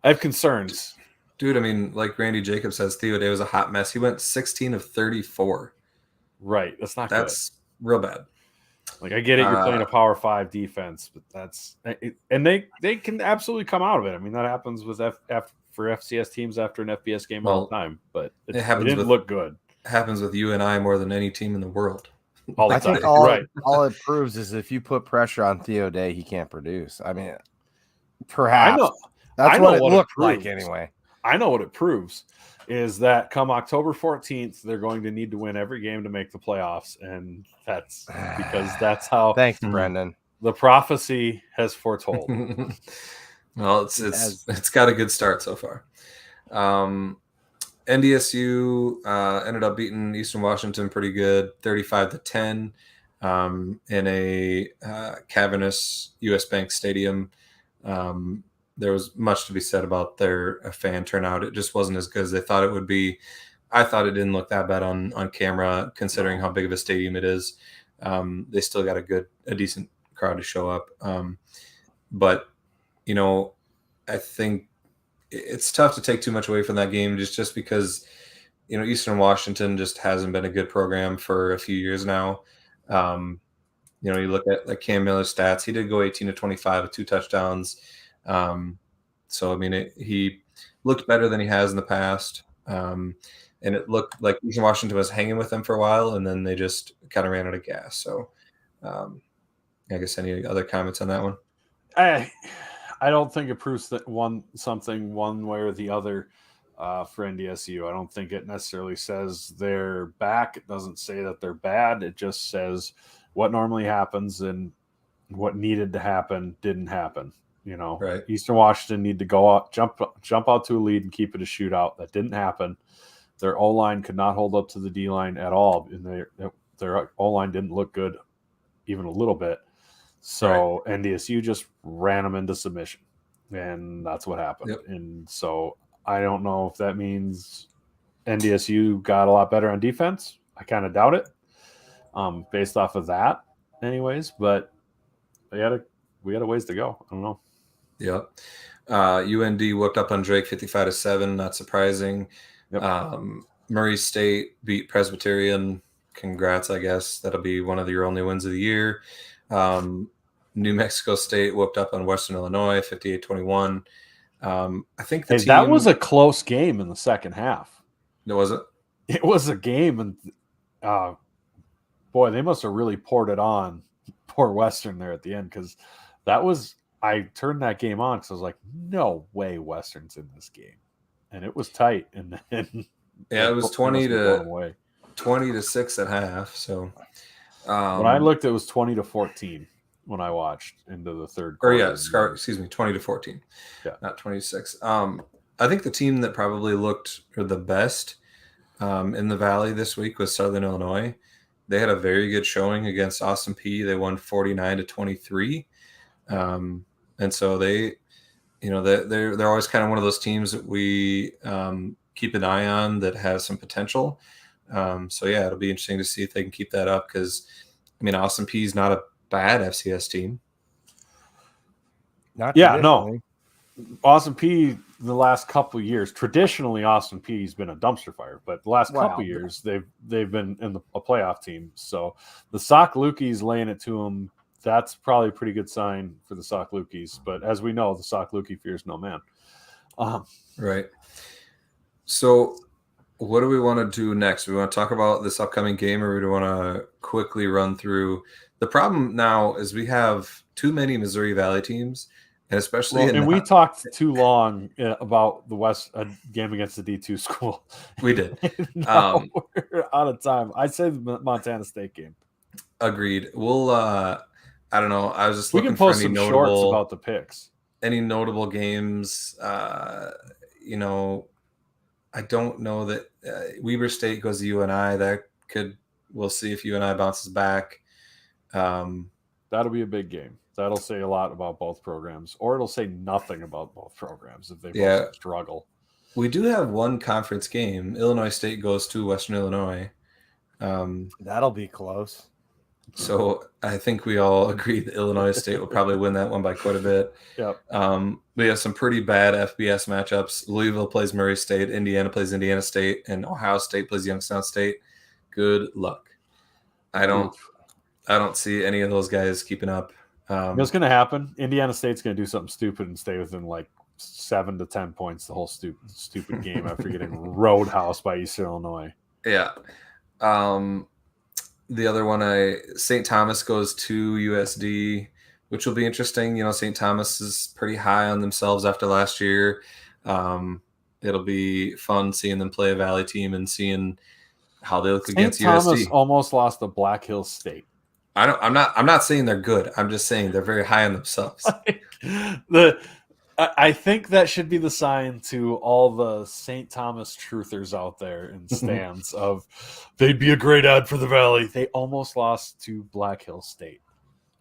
I have concerns. Dude, I mean, like Randy Jacobs says, Theo Day was a hot mess. He went 16 of 34. Right. That's not good. That's real bad. Like, I get it, you're playing a Power 5 defense, but that's – and they can absolutely come out of it. I mean, that happens with for FCS teams after an FBS game all the time, but it didn't look good. It happens with UNI more than any team in the world. I think all it proves is if you put pressure on Theo Day, he can't produce. I mean, perhaps. That's what it looked like anyway. I know what it proves is that come October 14th, they're going to need to win every game to make the playoffs. And that's because that's how thanks, Brendan. The prophecy has foretold. Well, it's got a good start so far. NDSU ended up beating Eastern Washington pretty good, 35-10, in a cavernous U.S. Bank Stadium. There was much to be said about their fan turnout. It just wasn't as good as they thought it would be. I thought it didn't look that bad on camera, considering how big of a stadium it is. They still got a decent crowd to show up. But, you know, I think it's tough to take too much away from that game just because, you know, Eastern Washington just hasn't been a good program for a few years now. You know, you look at like Cam Miller's stats. He did go 18-25 with 2 touchdowns. So, I mean, he looked better than he has in the past. And it looked like Eastern Washington was hanging with them for a while, and then they just kind of ran out of gas. So, I guess any other comments on that one? I don't think it proves that something one way or the other for NDSU. I don't think it necessarily says they're back. It doesn't say that they're bad. It just says what normally happens and what needed to happen didn't happen. You know, right. Eastern Washington need to go out, jump out to a lead and keep it a shootout. That didn't happen. Their O-line could not hold up to the D-line at all. And their O-line didn't look good even a little bit. So right. NDSU just ran them into submission. And that's what happened. Yep. And so I don't know if that means NDSU got a lot better on defense. I kind of doubt it based off of that anyways. But we had a ways to go. I don't know. Yep. UND whooped up on Drake 55-7. Not surprising. Yep. Murray State beat Presbyterian. Congrats, I guess. That'll be one of your only wins of the year. New Mexico State whooped up on Western Illinois 58-21. I think that was a close game in the second half. Was it? It was a game, and boy, they must have really poured it on poor Western there at the end, because that was – I turned that game on because I was like, no way Western's in this game. And it was tight. And then it was 20-6 at half. So when I looked, it was 20-14 when I watched into the third quarter. Or 20-14. Yeah. Not 26. I think the team that probably looked the best in the Valley this week was Southern Illinois. They had a very good showing against Austin Peay. They won 49-23. And so they, you know, they're always kind of one of those teams that we keep an eye on that has some potential. So yeah, it'll be interesting to see if they can keep that up, because I mean, Austin Peay is not a bad FCS team. No. Austin Peay the last couple of years, traditionally Austin Peay has been a dumpster fire, but the last couple of years they've been in a playoff team. So the Sock Lukey's laying it to them. That's probably a pretty good sign for the Sock Lukey's. But as we know, the Sock Lukey fears no man. Right. So what do we want to do next? Do we want to talk about this upcoming game, or do we want to quickly run through? The problem now is we have too many Missouri Valley teams, and especially we talked too long about the West game against the D2 school. We did. Now we're out of time. I said the Montana State game. Agreed. We'll I don't know. I was just we looking can post for any some notable shorts about the picks. Any notable games. You know, I don't know that Weber State goes to UNI. We'll see if UNI bounces back. That'll be a big game. That'll say a lot about both programs, or it'll say nothing about both programs if they both struggle. We do have one conference game. Illinois State goes to Western Illinois. That'll be close. So I think we all agree that Illinois State will probably win that one by quite a bit. Yep. We have some pretty bad FBS matchups. Louisville plays Murray State, Indiana plays Indiana State, and Ohio State plays Youngstown State. Good luck. I don't see any of those guys keeping up. What's going to happen? Indiana State's going to do something stupid and stay within like 7 to 10 points the whole stupid game after getting roadhouse by Eastern Illinois. Yeah. The other one, St. Thomas goes to USD, which will be interesting. You know, St. Thomas is pretty high on themselves after last year. It'll be fun seeing them play a Valley team and seeing how they look against USD. St. Thomas almost lost to Black Hills State. I'm not saying they're good. I'm just saying they're very high on themselves. I think that should be the sign to all the St. Thomas truthers out there in stands of they'd be a great ad for the Valley. They almost lost to Black Hills State.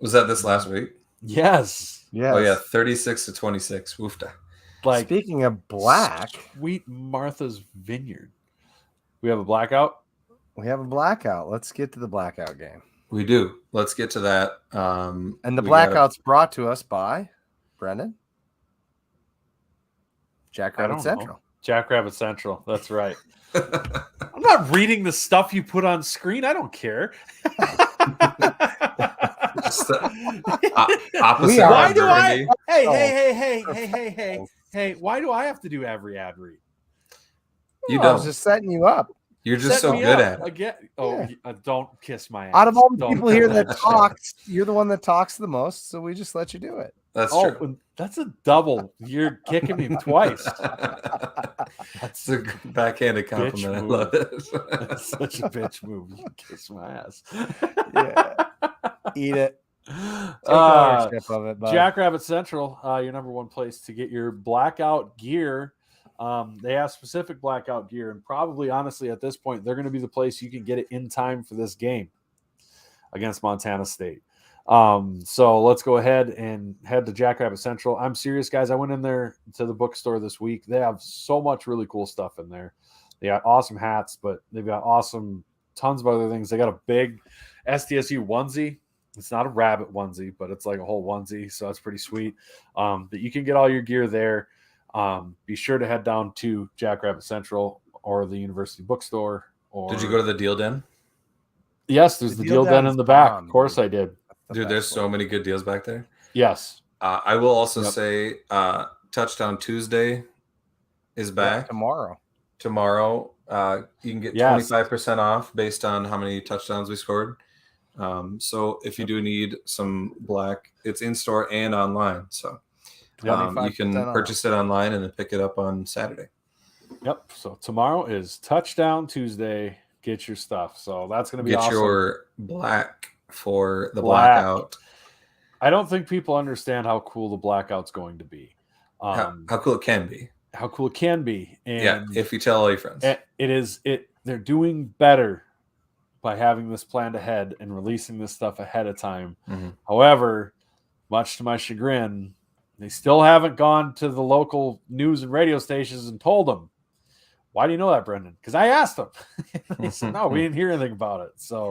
Was that this last week? Yes. Oh yeah, 36-26. Woofda. Like, speaking of black, sweet Martha's Vineyard. We have a blackout. We have a blackout. Let's get to the blackout game. We do. Let's get to that. And the blackout's brought to us by Brendan. Jackrabbit Central. Jackrabbit Central. That's right. I'm not reading the stuff you put on screen. I don't care. Just opposite. Why do I? Hey! Why do I have to do every ad read? You don't. I was just setting you up. You're just so good at it. Again. Oh, yeah. Don't kiss my ass. Out of all the people here that talks, you're the one that talks the most, so we just let you do it. That's true. That's a double. You're kicking me twice. That's a backhanded compliment. I love it. That's such a bitch move. You kiss my ass. Yeah. Eat it. Take ownership of it, bud. Jackrabbit Central, your number one place to get your blackout gear. They have specific blackout gear, and probably, honestly, at this point, they're going to be the place you can get it in time for this game against Montana State. So let's go ahead and head to Jackrabbit Central. I'm serious, guys. I went in there to the bookstore this week. They have so much really cool stuff in there. They got awesome hats, but they've got tons of other things. They got a big SDSU onesie. It's not a rabbit onesie, but it's like a whole onesie, so that's pretty sweet. But you can get all your gear there. Be sure to head down to Jackrabbit Central or the University Bookstore. Did you go to the Deal Den? Yes, there's the Deal Den in the back. Of course I did. Dude, there's so many good deals back there. Yes. I will also say Touchdown Tuesday is back. Tomorrow. You can get 25% off based on how many touchdowns we scored. So if you do need some black, it's in store and online. So you can purchase it online and then pick it up on Saturday. Yep. So tomorrow is Touchdown Tuesday. Get your stuff. So that's going to be awesome. Get your black for the blackout. I don't think people understand how cool the blackout's going to be. How cool it can be. How cool it can be. And yeah, if you tell all your friends. They're doing better by having this planned ahead and releasing this stuff ahead of time. Mm-hmm. However, much to my chagrin, they still haven't gone to the local news and radio stations and told them. Why do you know that, Brendan? Because I asked them. They said, no, we didn't hear anything about it. So,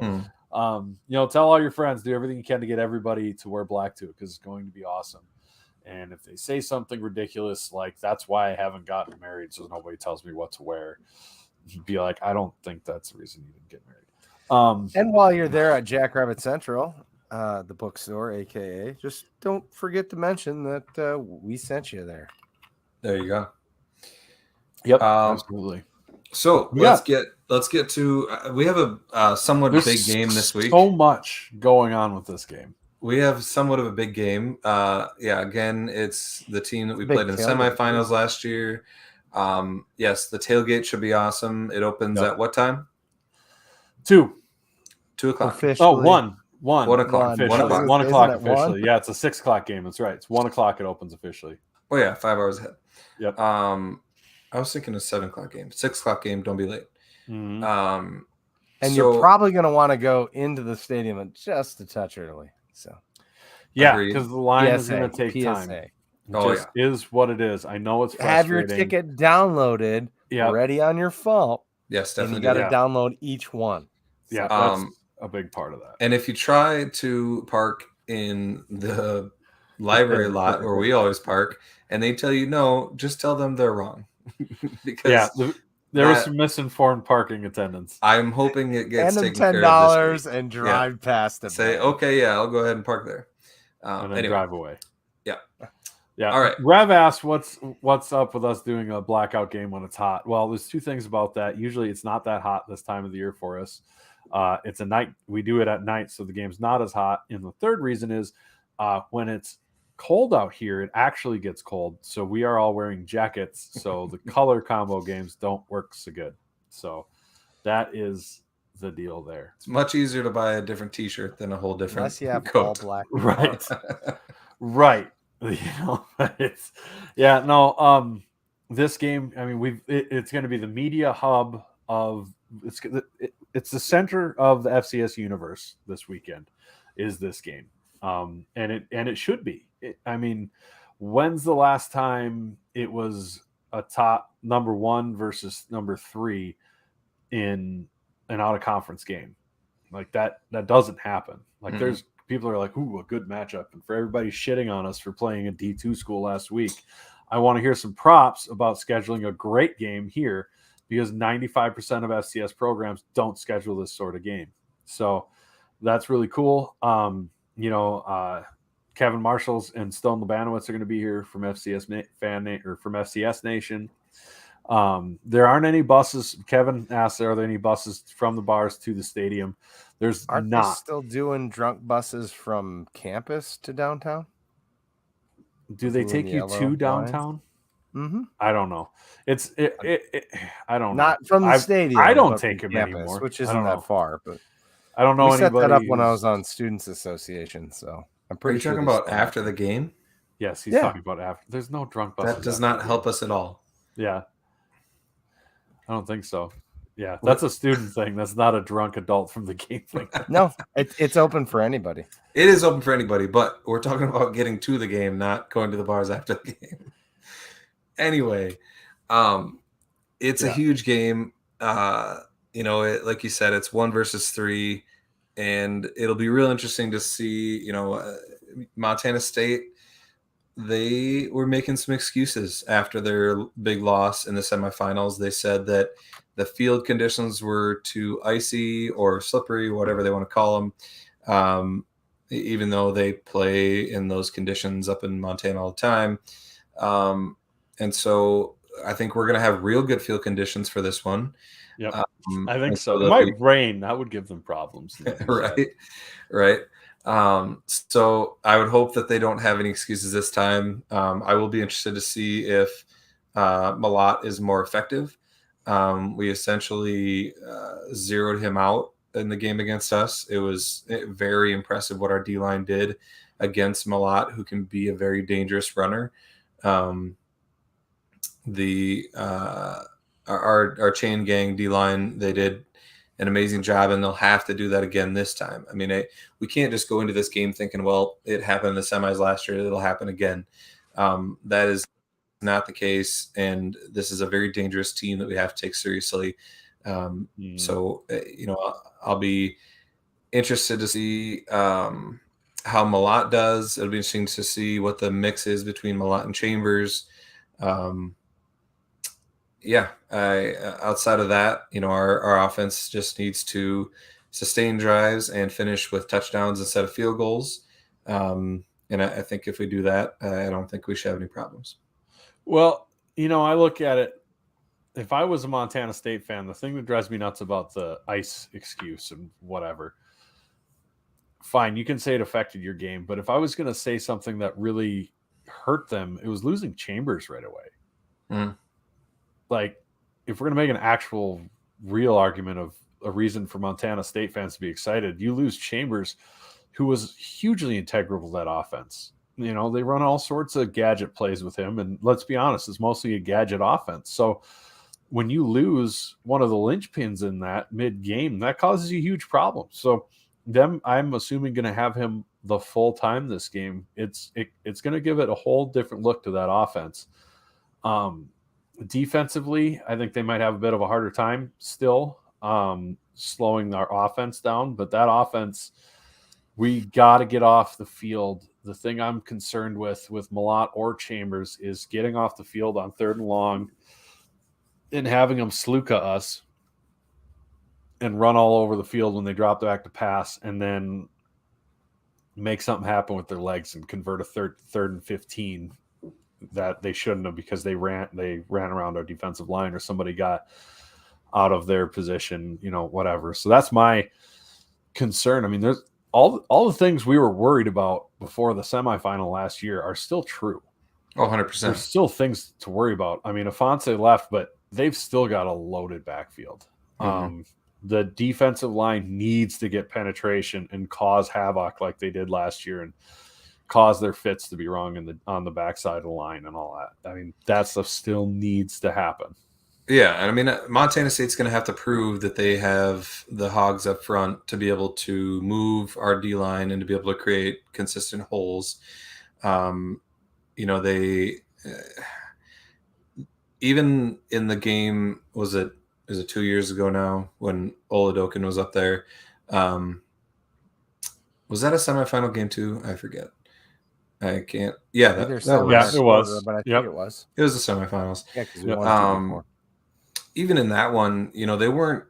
tell all your friends, do everything you can to get everybody to wear black to it because it's going to be awesome. And if they say something ridiculous, like that's why I haven't gotten married, so nobody tells me what to wear, be like, I don't think that's the reason you didn't get married. And while you're there at Jackrabbit Central, the bookstore, aka, just don't forget to mention that we sent you there. There you go. Yep, absolutely. So let's get to we have a somewhat big game this week. So much going on with this game. We have somewhat of a big game. Again, it's the team that we Big played in the tailgate, semifinals last year. Yes, the tailgate should be awesome. It opens Yep. at what time? 2. 2:00. Officially. Oh, 1. 1 o'clock. Officially. 1 o'clock. 1 Isn't o'clock it officially. 1? Yeah, it's a 6 o'clock game. That's right. It's 1 o'clock. It opens officially. Oh yeah, 5 hours ahead. Yep. I was thinking a 7 o'clock game. 6 o'clock game. Don't be late. Mm-hmm. And you're probably going to want to go into the stadium just a touch early. So, yeah, because the line is PSA, going to take time. PSA. It just is what it is. I know it's frustrating. Have your ticket downloaded, ready on your phone. Yes, definitely. And you got to download each one. So, yeah, that's a big part of that. And if you try to park in the library lot where we always park, and they tell you no, just tell them they're wrong. Because there was some misinformed parking attendants. I'm hoping it gets taken care of $10 and drive past them. Say, okay, I'll go ahead and park there. And then drive away. Yeah. Yeah. All right. Rev asked what's up with us doing a blackout game when it's hot. Well, there's 2 things about that. Usually it's not that hot this time of the year for us. It's a night. We do it at night, so the game's not as hot. And the third reason is when it's cold out here, it actually gets cold. So we are all wearing jackets. So the color combo games don't work so good. So that is the deal there. It's much easier to buy a different T-shirt than a whole different unless you have coat. all black. Right. Right. It's this game, I mean, it's going to be the media hub of it's the center of the FCS universe this weekend is this game. And it should be. I mean, when's the last time it was a top number 1 versus number 3 in an out of conference game? Like that doesn't happen. Like there's people are like, ooh, a good matchup. And for everybody shitting on us for playing a D2 school last week, I want to hear some props about scheduling a great game here because 95% of FCS programs don't schedule this sort of game. So that's really cool. Kevin Marshalls and Stone Labanowitz are going to be here from FCS from FCS Nation. There aren't any buses. Kevin asked, are there any buses from the bars to the stadium? There's Aren't not. they still doing drunk buses from campus to downtown? Do they take you to downtown? Mm-hmm. I don't know. I don't know. Not from the stadium. I don't take them campus, anymore, which isn't that far. But I don't know we anybody. Set that up when I was on Students Association, so I'm pretty sure. Are you talking about after the game? Yes, he's talking about after. There's no drunk buses. That does not help us at all. Yeah, I don't think so. Yeah, that's a student thing. That's not a drunk adult from the game thing. No, it's open for anybody. It is open for anybody, but we're talking about getting to the game, not going to the bars after the game. Anyway, it's a huge game. Like you said, it's 1 versus 3, and it'll be real interesting to see. Montana State, they were making some excuses after their big loss in the semifinals. They said that the field conditions were too icy or slippery, whatever they want to call them, even though they play in those conditions up in Montana all the time. And so I think we're going to have real good field conditions for this one. Yep. I think so. It might rain. That would give them problems. Right. So I would hope that they don't have any excuses this time. I will be interested to see if Malat is more effective. We essentially zeroed him out in the game against us. It was very impressive what our D-line did against Malat, who can be a very dangerous runner. Our chain gang D-line, they did an amazing job, and they'll have to do that again this time. I mean, we can't just go into this game thinking, well, it happened in the semis last year, it'll happen again. That is not the case, and this is a very dangerous team that we have to take seriously. So, I'll be interested to see how Malat does. It'll be interesting to see what the mix is between Malat and Chambers. Outside of that, our offense just needs to sustain drives and finish with touchdowns instead of field goals. And I think if we do that, I don't think we should have any problems. Well, I look at it. If I was a Montana State fan, the thing that drives me nuts about the ice excuse and whatever, fine, you can say it affected your game, but if I was going to say something that really hurt them, it was losing Chambers right away. Mm. Like, if we're going to make an actual real argument of a reason for Montana State fans to be excited, you lose Chambers, who was hugely integral to that offense. You know, they run all sorts of gadget plays with him, and let's be honest, it's mostly a gadget offense. So when you lose one of the linchpins in that mid-game, that causes you huge problems. So I'm assuming, going to have him the full time this game. It's going to give it a whole different look to that offense. Defensively, I think they might have a bit of a harder time still slowing our offense down, but that offense, we got to get off the field. The thing I'm concerned with Malott or Chambers is getting off the field on 3rd and long and having them sluka us and run all over the field when they drop back to pass, and then make something happen with their legs and convert a third and 15 that they shouldn't have, because they ran around our defensive line, or somebody got out of their position, whatever. So that's my concern. I mean, there's all the things we were worried about before the semifinal last year are still true. Oh, 100%. There's still things to worry about. I mean, Afonso left, but they've still got a loaded backfield. Mm-hmm. The defensive line needs to get penetration and cause havoc like they did last year, and cause their fits to be wrong on the backside of the line and all that. I mean, that stuff still needs to happen. Yeah, and I mean, Montana State's going to have to prove that they have the hogs up front to be able to move our D-line and to be able to create consistent holes. They even in the game, was it 2 years ago now when Oladokin was up there? Was that a semifinal game too? I forget. I can't. Yeah, that it was. But I think it was. It was the semifinals. Yeah, because we won 2 before. Even in that one, they weren't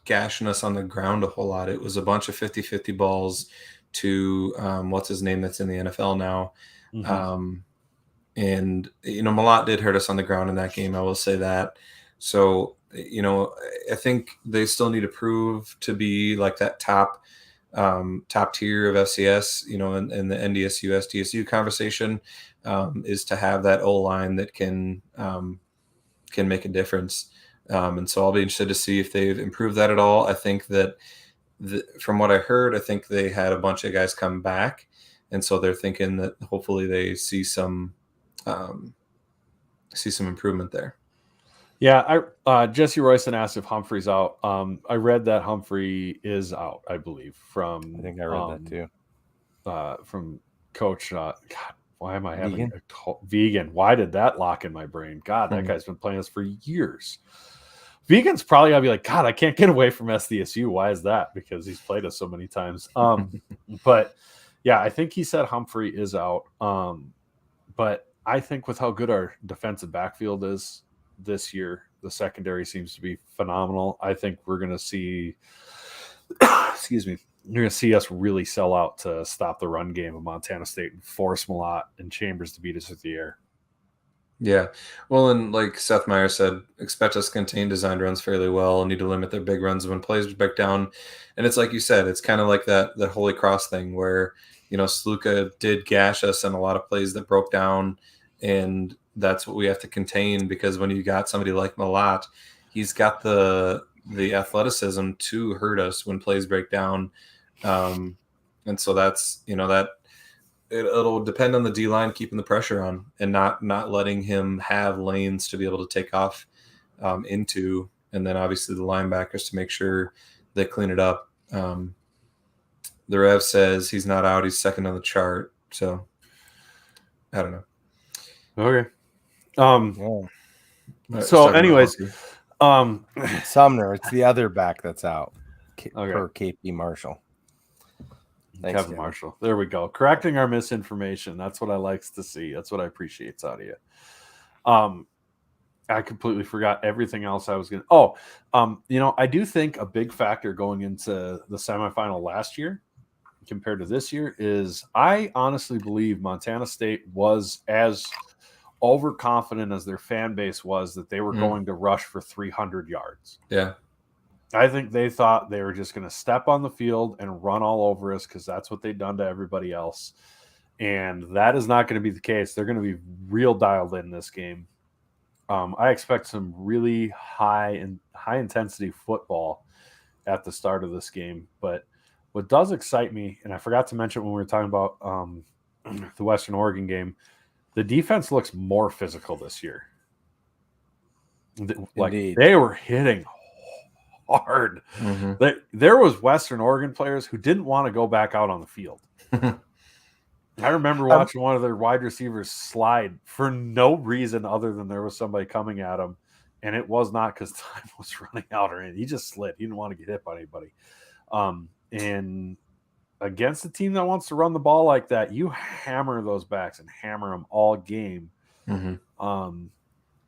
gashing us on the ground a whole lot. It was a bunch of 50-50 balls to what's his name that's in the NFL now. Mm-hmm. And Malott did hurt us on the ground in that game, I will say that. So, I think they still need to prove to be like that top tier of FCS, in the NDSU, SDSU conversation, is to have that O-line that can make a difference. And so I'll be interested to see if they've improved that at all. I think that from what I heard, I think they had a bunch of guys come back. And so they're thinking that hopefully they see some improvement there. Yeah, Jesse Royson asked if Humphrey's out. I read that Humphrey is out, I believe, from. I think I read that too. From Coach. God, why am I having Vegan? Why did that lock in my brain? God, that guy's been playing us for years. Vegan's probably gotta be like, God, I can't get away from SDSU. Why is that? Because he's played us so many times. But yeah, I think he said Humphrey is out. But I think with how good our defensive backfield is this year, the secondary seems to be phenomenal. I think we're going to see, excuse me, you're going to see us really sell out to stop the run game of Montana State and force Malott and Chambers to beat us with the air. Yeah. Well, and like Seth Meyer said, expect us to contain designed runs fairly well, need to limit their big runs when plays break down. And it's like you said, it's kind of like that Holy Cross thing where, Sluka did gash us in a lot of plays that broke down, and that's what we have to contain, because when you got somebody like Malott, he's got the athleticism to hurt us when plays break down. And so that's, that it'll depend on the D-line keeping the pressure on and not letting him have lanes to be able to take off into, and then obviously the linebackers to make sure they clean it up. The Rev says he's not out. He's second on the chart. So I don't know. Okay. So anyways, Sumner, it's the other back that's out per KP Marshall. Thanks, Kevin Marshall. There we go. Correcting our misinformation. That's what I likes to see. That's what I appreciate out of you. I completely forgot everything else I was going to. I do think a big factor going into the semifinal last year compared to this year is I honestly believe Montana State was as overconfident as their fan base was that they were going to rush for 300 yards. Yeah. I think they thought they were just going to step on the field and run all over us because that's what they've done to everybody else. And that is not going to be the case. They're going to be real dialed in this game. I expect some really high intensity football at the start of this game. But what does excite me, and I forgot to mention when we were talking about the Western Oregon game, the defense looks more physical this year. Like Indeed. they were hitting hard. Mm-hmm. There was Western Oregon players who didn't want to go back out on the field. I remember watching one of their wide receivers slide for no reason other than there was somebody coming at him, and it was not because time was running out or anything. He just slid. He didn't want to get hit by anybody. And against a team that wants to run the ball like that, you hammer those backs and hammer them all game. Mm-hmm.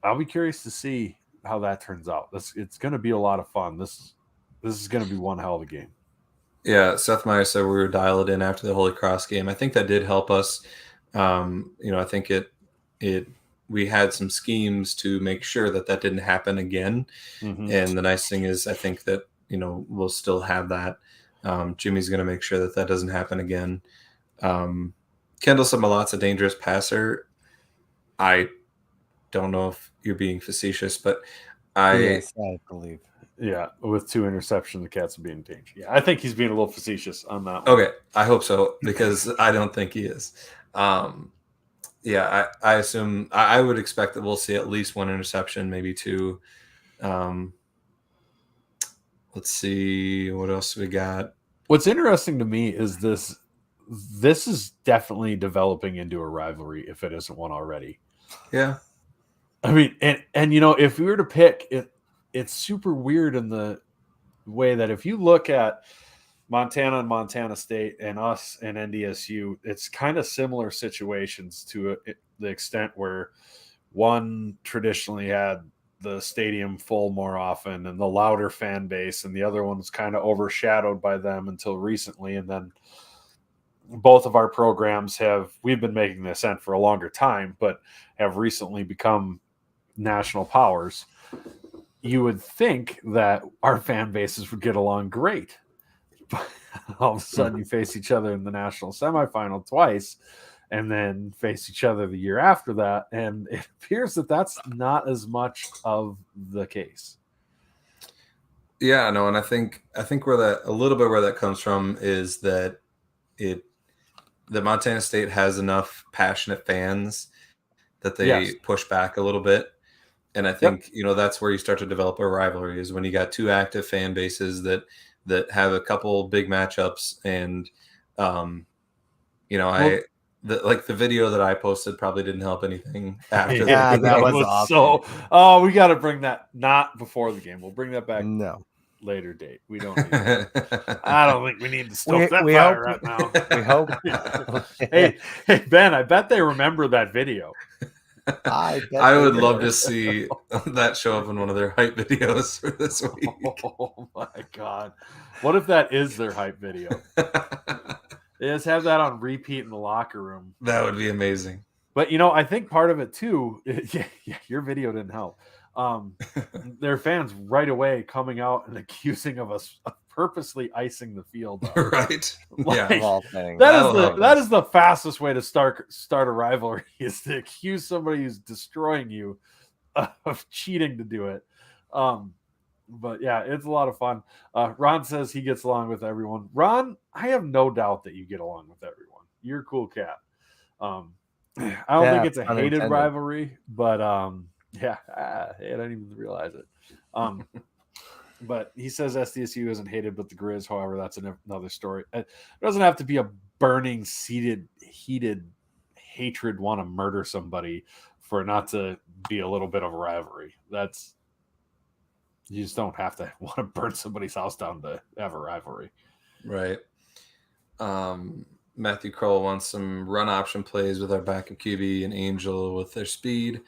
I'll be curious to see how that turns out. It's going to be a lot of fun. This is going to be one hell of a game. Yeah, Seth Meyer said we were dialed in after the Holy Cross game. I think that did help us. I think we had some schemes to make sure that didn't happen again. Mm-hmm. And the nice thing is, I think that we'll still have that. Jimmy's going to make sure that doesn't happen again. Kendall Samalot's a dangerous passer. I don't know if you're being facetious, but Yes, I believe. Yeah, with 2 interceptions, the Cats will be in danger. Yeah, I think he's being a little facetious on that one. Okay, I hope so, because I don't think he is. I assume I would expect that we'll see at least 1 interception, maybe 2. Let's see what else we got. What's interesting to me is this is definitely developing into a rivalry if it isn't one already. Yeah. I mean, and if we were to pick it, it's super weird in the way that if you look at Montana and Montana State and us and NDSU, it's kind of similar situations to the extent where one traditionally had the stadium full more often and the louder fan base, and the other one was kind of overshadowed by them until recently. And then both of our programs we've been making the ascent for a longer time, but have recently become national powers. You would think that our fan bases would get along great. But all of a sudden you face each other in the national semifinal twice and then face each other the year after that. And it appears that that's not as much of the case. Yeah, no. And I think where a little bit where that comes from is that the Montana State has enough passionate fans that they push back a little bit. And I think, that's where you start to develop a rivalry, is when you got 2 active fan bases that have a couple big matchups. And, the video that I posted probably didn't help anything after that. That was awesome. We got to bring that not before the game. We'll bring that back. No. Later date. We don't need that. I don't think we need to stoke that fire right now. We hope. Hey, Ben, I bet they remember that video. I would love to see that show up in one of their hype videos for this week. Oh my God. What if that is their hype video? They just have that on repeat in the locker room. That would be amazing. But, I think part of it too, your video didn't help. Their fans right away coming out and accusing of us of purposely icing the field up. Right. That is the fastest way to start a rivalry, is to accuse somebody who's destroying you of cheating to do it. But yeah, it's a lot of fun. Ron says he gets along with everyone. Ron, I have no doubt that you get along with everyone. You're a cool cat. I don't think it's a hated rivalry, but I didn't even realize it. But he says SDSU isn't hated, but the Grizz, however, that's another story. It doesn't have to be a burning, heated hatred, want to murder somebody for it not to be a little bit of a rivalry. You just don't have to want to burn somebody's house down to have a rivalry. Right. Matthew Kroll wants some run option plays with our backup QB and Angel with their speed.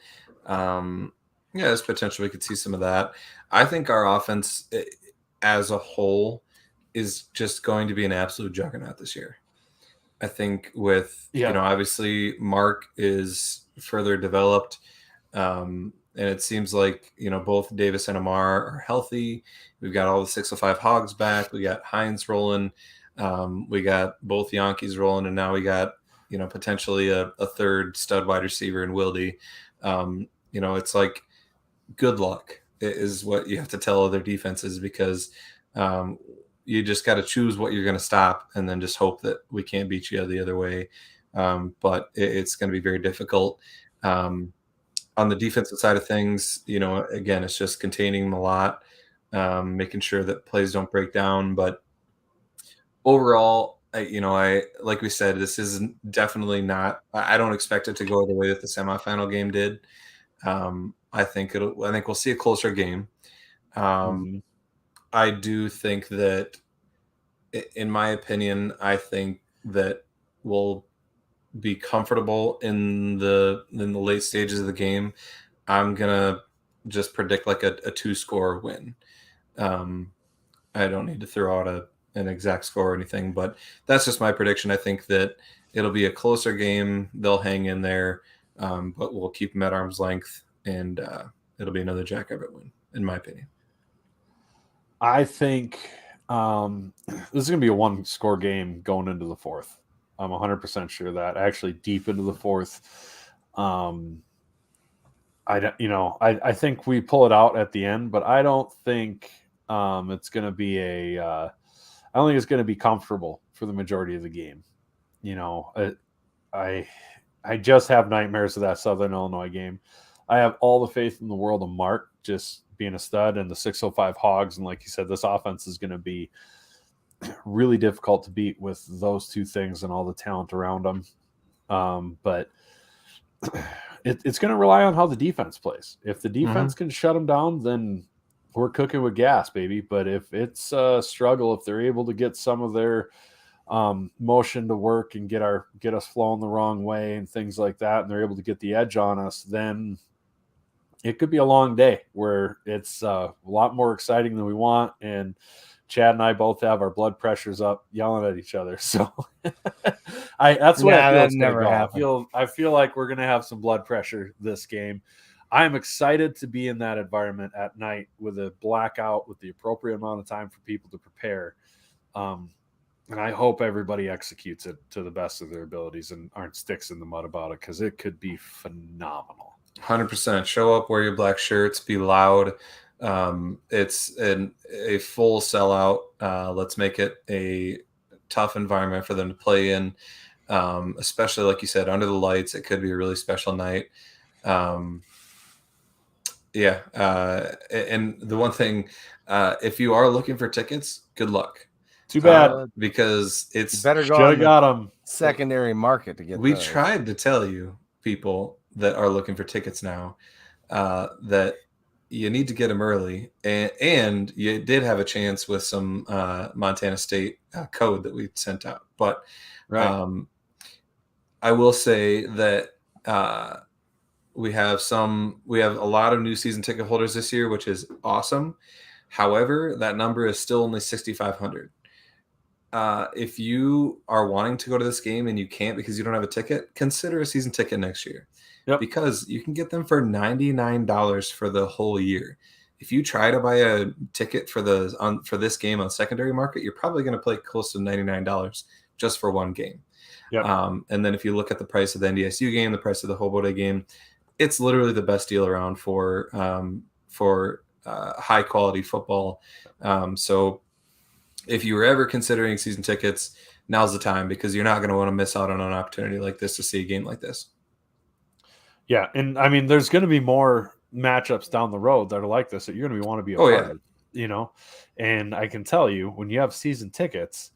There's potential we could see some of that. I think our offense as a whole is just going to be an absolute juggernaut this year. I think with, obviously Mark is further developed. And And it seems like, both Davis and Amar are healthy. We've got all the 605 Hogs back. We got Hines rolling. We got both Yankees rolling, and now we got, potentially a third stud wide receiver in Wildy. It's like, good luck is what you have to tell other defenses, because you just got to choose what you're going to stop and then just hope that we can't beat you the other way. But it's going to be very difficult. On the defensive side of things, again, it's just containing them a lot, making sure that plays don't break down. But overall, I like we said, this is definitely not. I don't expect it to go the way that the semifinal game did. I think we'll see a closer game. I do think that, in my opinion, I think that we'll be comfortable in the late stages of the game. I'm gonna just predict like a 2-score win. I don't need to throw out an exact score or anything, but that's just my prediction. I think that it'll be a closer game. They'll hang in there, but we'll keep them at arm's length, and it'll be another Jack Everett win, in my opinion. I think this is going to be a 1-score game going into the fourth. I'm 100% sure of that. Actually, deep into the fourth. I think we pull it out at the end, but I don't think it's going to be I don't think it's going to be comfortable for the majority of the game. I just have nightmares of that Southern Illinois game. I have all the faith in the world of Mark just being a stud and the 605 Hogs. And like you said, this offense is going to be really difficult to beat with those two things and all the talent around them. But it's going to rely on how the defense plays. If the defense can shut them down, then we're cooking with gas, baby. But if it's a struggle, if they're able to get some of their motion to work and get us flowing the wrong way and things like that, and they're able to get the edge on us, then it could be a long day where it's a lot more exciting than we want. And Chad and I both have our blood pressures up, yelling at each other. So that's what I feel. It's never happened. I feel like we're going to have some blood pressure this game. I'm excited to be in that environment at night with a blackout, with the appropriate amount of time for people to prepare. And I hope everybody executes it to the best of their abilities and aren't sticks in the mud about it, because it could be phenomenal. 100%. Show up, wear your black shirts, be loud. It's a full sellout. Let's make it a tough environment for them to play in, especially like you said, under the lights. It could be a really special night. And the one thing, if you are looking for tickets, good luck. Too bad, because it's better go on the secondary market to get. We tried to tell you, people that are looking for tickets now, that you need to get them early, and you did have a chance with some Montana State code that we sent out. But I will say that we have a lot of new season ticket holders this year, which is awesome. However, that number is still only 6,500. If you are wanting to go to this game and you can't because you don't have a ticket, consider a season ticket next year. Yep. Because you can get them for $99 for the whole year. If you try to buy a ticket for this game on secondary market, you're probably going to pay close to $99 just for one game. Yep. And then if you look at the price of the NDSU game, the price of the Hobo game, it's literally the best deal around for high quality football. So if you were ever considering season tickets, now's the time, because you're not going to want to miss out on an opportunity like this to see a game like this. Yeah, and I mean, there's going to be more matchups down the road that are like this that you're going to want to be a part of, And I can tell you, when you have season tickets,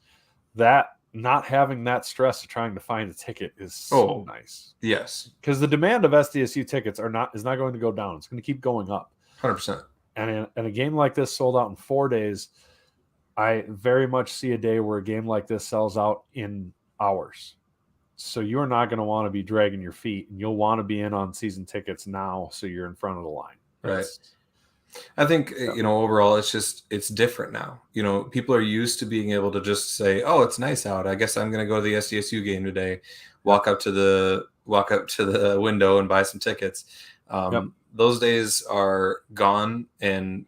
that not having that stress of trying to find a ticket is so nice. Yes, because the demand of SDSU tickets is not going to go down; it's going to keep going up. 100%. And in a game like this sold out in 4 days, I very much see a day where a game like this sells out in hours. So you're not going to want to be dragging your feet, and you'll want to be in on season tickets now, so you're in front of the line. Right. I think, overall, it's different now. People are used to being able to just say, oh, it's nice out, I guess I'm going to go to the SDSU game today, walk up to the window and buy some tickets. those days are gone, and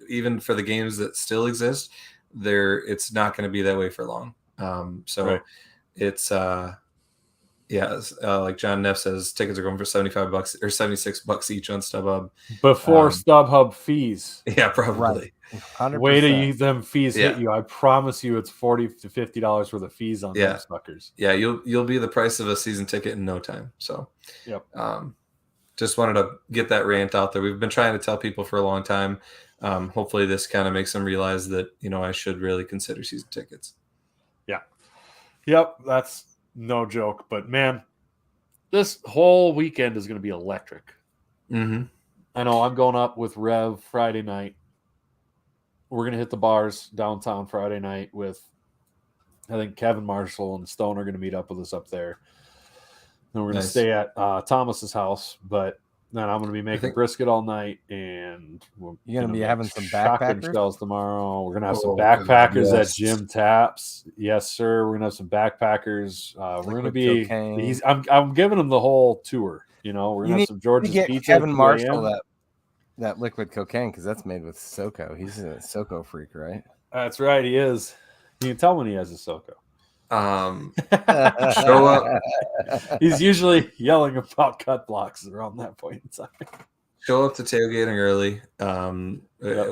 even for the games that still exist, it's not going to be that way for long. So Right. it's like John Neff says, tickets are going for $75 or $76 each on StubHub Before StubHub fees. Yeah, probably. Right. 100%. Wait till them fees hit Yeah. you. I promise you, it's $40 to $50 worth of fees on Yeah. them suckers. Yeah, you'll be the price of a season ticket in no time. So, Yep. Just wanted to get that rant out there. We've been trying to tell people for a long time. Hopefully, this kind of makes them realize that I should really consider season tickets. Yeah. Yep, that's no joke. But man, this whole weekend is going to be electric. Mm-hmm. I know I'm going up with Rev Friday night. We're going to hit the bars downtown Friday night with, I think, Kevin Marshall and Stone are going to meet up with us up there. Then we're going to stay at Thomas's house, but then I'm going to be making brisket all night, and you're going to be having some shotgun backpackers shells tomorrow. We're going to have some backpackers at Jim Taps. Yes, sir. We're going to have some backpackers. We're going to be. I'm giving them the whole tour. We're going to have some George's Pizza. Kevin Marshall that liquid cocaine, because that's made with SoCo. He's a SoCo freak, right? That's right. He is. You can tell when he has a SoCo. Show up. He's usually yelling about cut blocks around that point in time. Show up to tailgating early.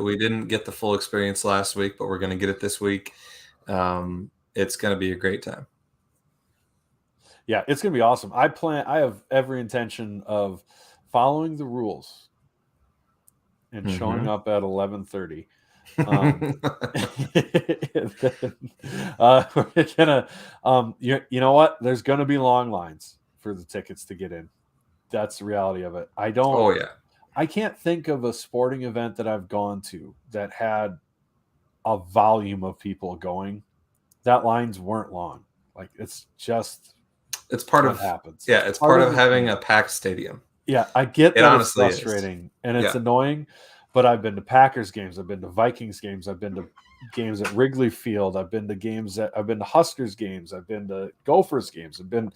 We didn't get the full experience last week, but we're going to get it this week. It's going to be a great time. Yeah, it's going to be awesome. I have every intention of following the rules and showing up at 11:30. We're gonna, you know what? There's gonna be long lines for the tickets to get in. That's the reality of it. I can't think of a sporting event that I've gone to that had a volume of people going. That lines weren't long. Like it's part of happens. Yeah, it's part of having a packed stadium. Yeah, I get that it's frustrating and it's annoying. But I've been to Packers games. I've been to Vikings games. I've been to games at Wrigley Field. I've been to Huskers games. I've been to Gophers games. I've been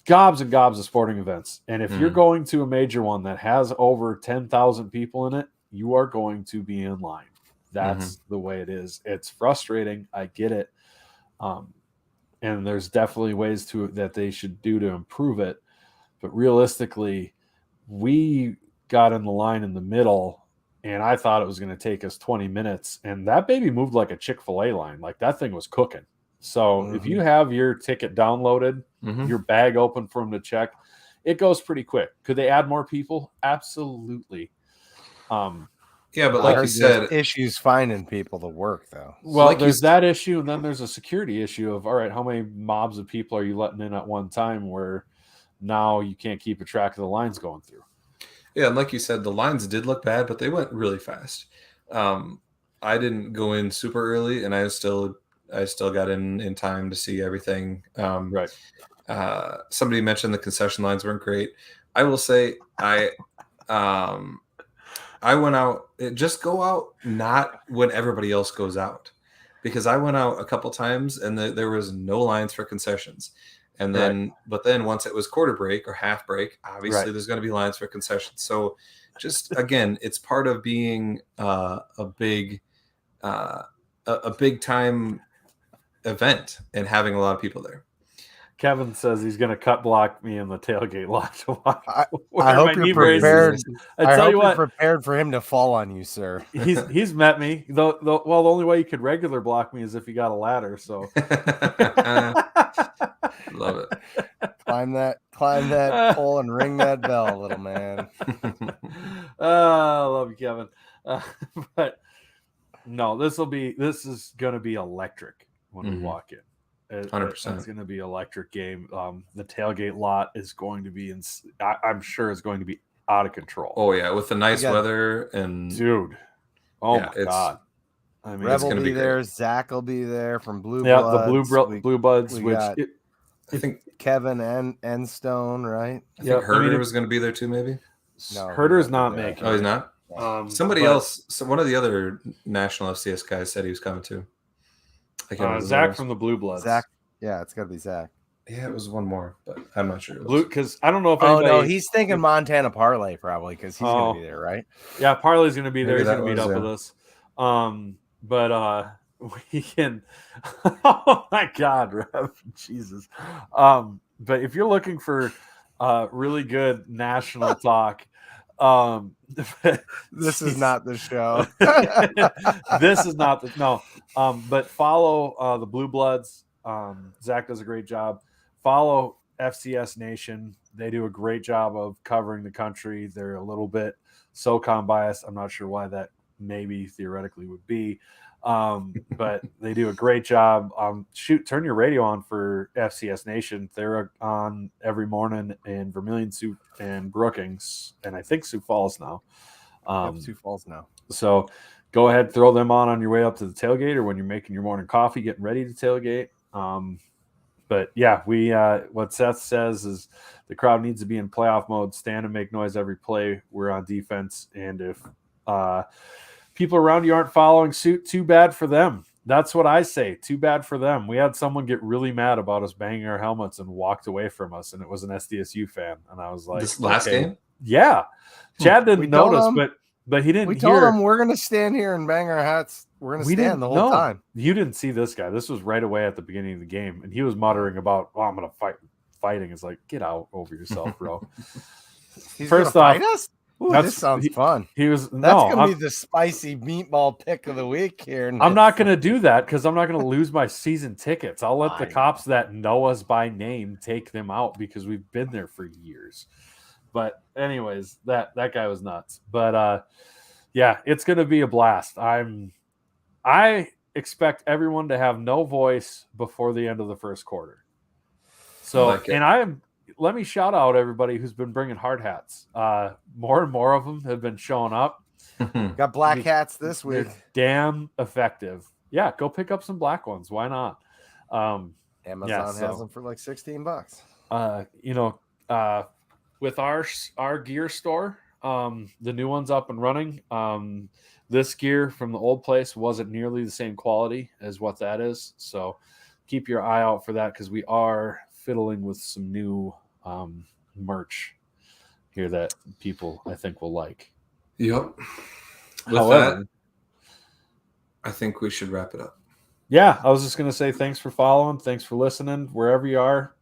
gobs and gobs of sporting events. And if you're going to a major one that has over 10,000 people in it, you are going to be in line. That's the way it is. It's frustrating. I get it. And there's definitely ways that they should do to improve it. But realistically, we got in the line in the middle, and I thought it was going to take us 20 minutes, and that baby moved like a Chick-fil-A line. Like that thing was cooking. So if you have your ticket downloaded, your bag open for them to check, it goes pretty quick. Could they add more people? Absolutely. Yeah, but like you said, issues finding people to work though. Well, like there's that issue, and then there's a security issue of, all right, how many mobs of people are you letting in at one time where now you can't keep a track of the lines going through? Yeah, and like you said, the lines did look bad, but they went really fast. I didn't go in super early, and I still got in time to see everything. Right. Somebody mentioned the concession lines weren't great. I will say I went out. Just go out not when everybody else goes out, because I went out a couple times and there was no lines for concessions. And then, but then once it was quarter break or half break, obviously there's going to be lines for concessions. So just, again, it's part of being a big time event and having a lot of people there. Kevin says he's going to cut block me in the tailgate lot to watch. I hope you're prepared. I tell you what, you're prepared for him to fall on you, sir. He's met me. Well, the only way you could regular block me is if you got a ladder. So love it. Climb that pole and ring that bell, little man. I love you, Kevin. But no, this is going to be electric when we walk in. 100%. It's going to be an electric game. The tailgate lot is going to be I'm sure it's going to be out of control. Oh yeah, with the nice weather and dude. Oh my god. I mean, Rev will be there. Zach will be there from Blue Bloods. Yeah, the Blue Buds, I think Kevin and Stone, right? I think Herder was going to be there too, maybe. No, Herder's not making. Oh, he's not. Somebody else. So one of the other national FCS guys said he was coming too. Zach from the Blue Bloods. Zach, yeah, it's got to be Zach. Yeah, it was one more, but I'm not sure. Blue, because I don't know if Oh anybody. no, he's thinking Montana Parlay probably because he's gonna be there, right? Yeah, Parley's gonna be there. Maybe He's gonna that meet was, up yeah. with us. But we can. Oh my God, Rev, Jesus. But if you're looking for really good national talk, This is not the show. this is not the no. But follow the Blue Bloods. Zach does a great job. Follow FCS Nation. They do a great job of covering the country. They're a little bit SoCon biased. I'm not sure why that maybe theoretically would be. But they do a great job. Turn your radio on for FCS Nation. They're on every morning in Vermilion, Sioux, and Brookings, and I think Sioux Falls now. Sioux Falls now. So go ahead, throw them on your way up to the tailgate or when you're making your morning coffee, getting ready to tailgate. But yeah, we what Seth says is the crowd needs to be in playoff mode, stand and make noise every play. We're on defense, and if people around you aren't following suit, too bad for them. That's what I say. Too bad for them. We had someone get really mad about us banging our helmets and walked away from us, and it was an SDSU fan. And I was like, this last game? Yeah. Chad didn't notice, but he didn't We hear. told him we're going to stand here and bang our hats. We're going to stand the whole time. You didn't see this guy. This was right away at the beginning of the game, and he was muttering about, "Oh, I'm going to fight." Fighting is like, get out over yourself, bro. He's First gonna off, fight us? Ooh, this sounds fun. That's gonna be the spicy meatball pick of the week here. I'm not gonna do that because I'm not gonna lose my season tickets. I'll let the cops that know us by name take them out because we've been there for years. But anyways, that guy was nuts. But yeah, it's gonna be a blast. I expect everyone to have no voice before the end of the first quarter. So, let me shout out everybody who's been bringing hard hats. More and more of them have been showing up. Got black hats this week. Damn effective. Yeah, go pick up some black ones. Why not? Amazon has them for like $16. With our gear store, the new one's up and running. This gear from the old place wasn't nearly the same quality as what that is. So keep your eye out for that because we are fiddling with some new merch here that people I think will like. Yep. With that, I think we should wrap it up. Yeah, I was just going to say thanks for following. Thanks for listening. Wherever you are,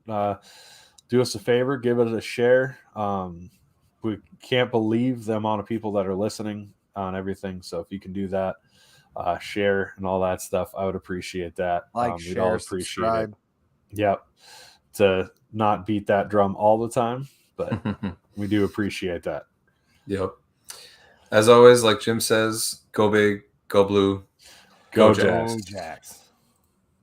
do us a favor. Give it a share. We can't believe the amount of people that are listening on everything. So if you can do that, share and all that stuff, I would appreciate that. We'd all appreciate subscribe. It. Yep. To not beat that drum all the time, but we do appreciate that. Yep. As always, like Jim says, go big, go blue, go Jacks.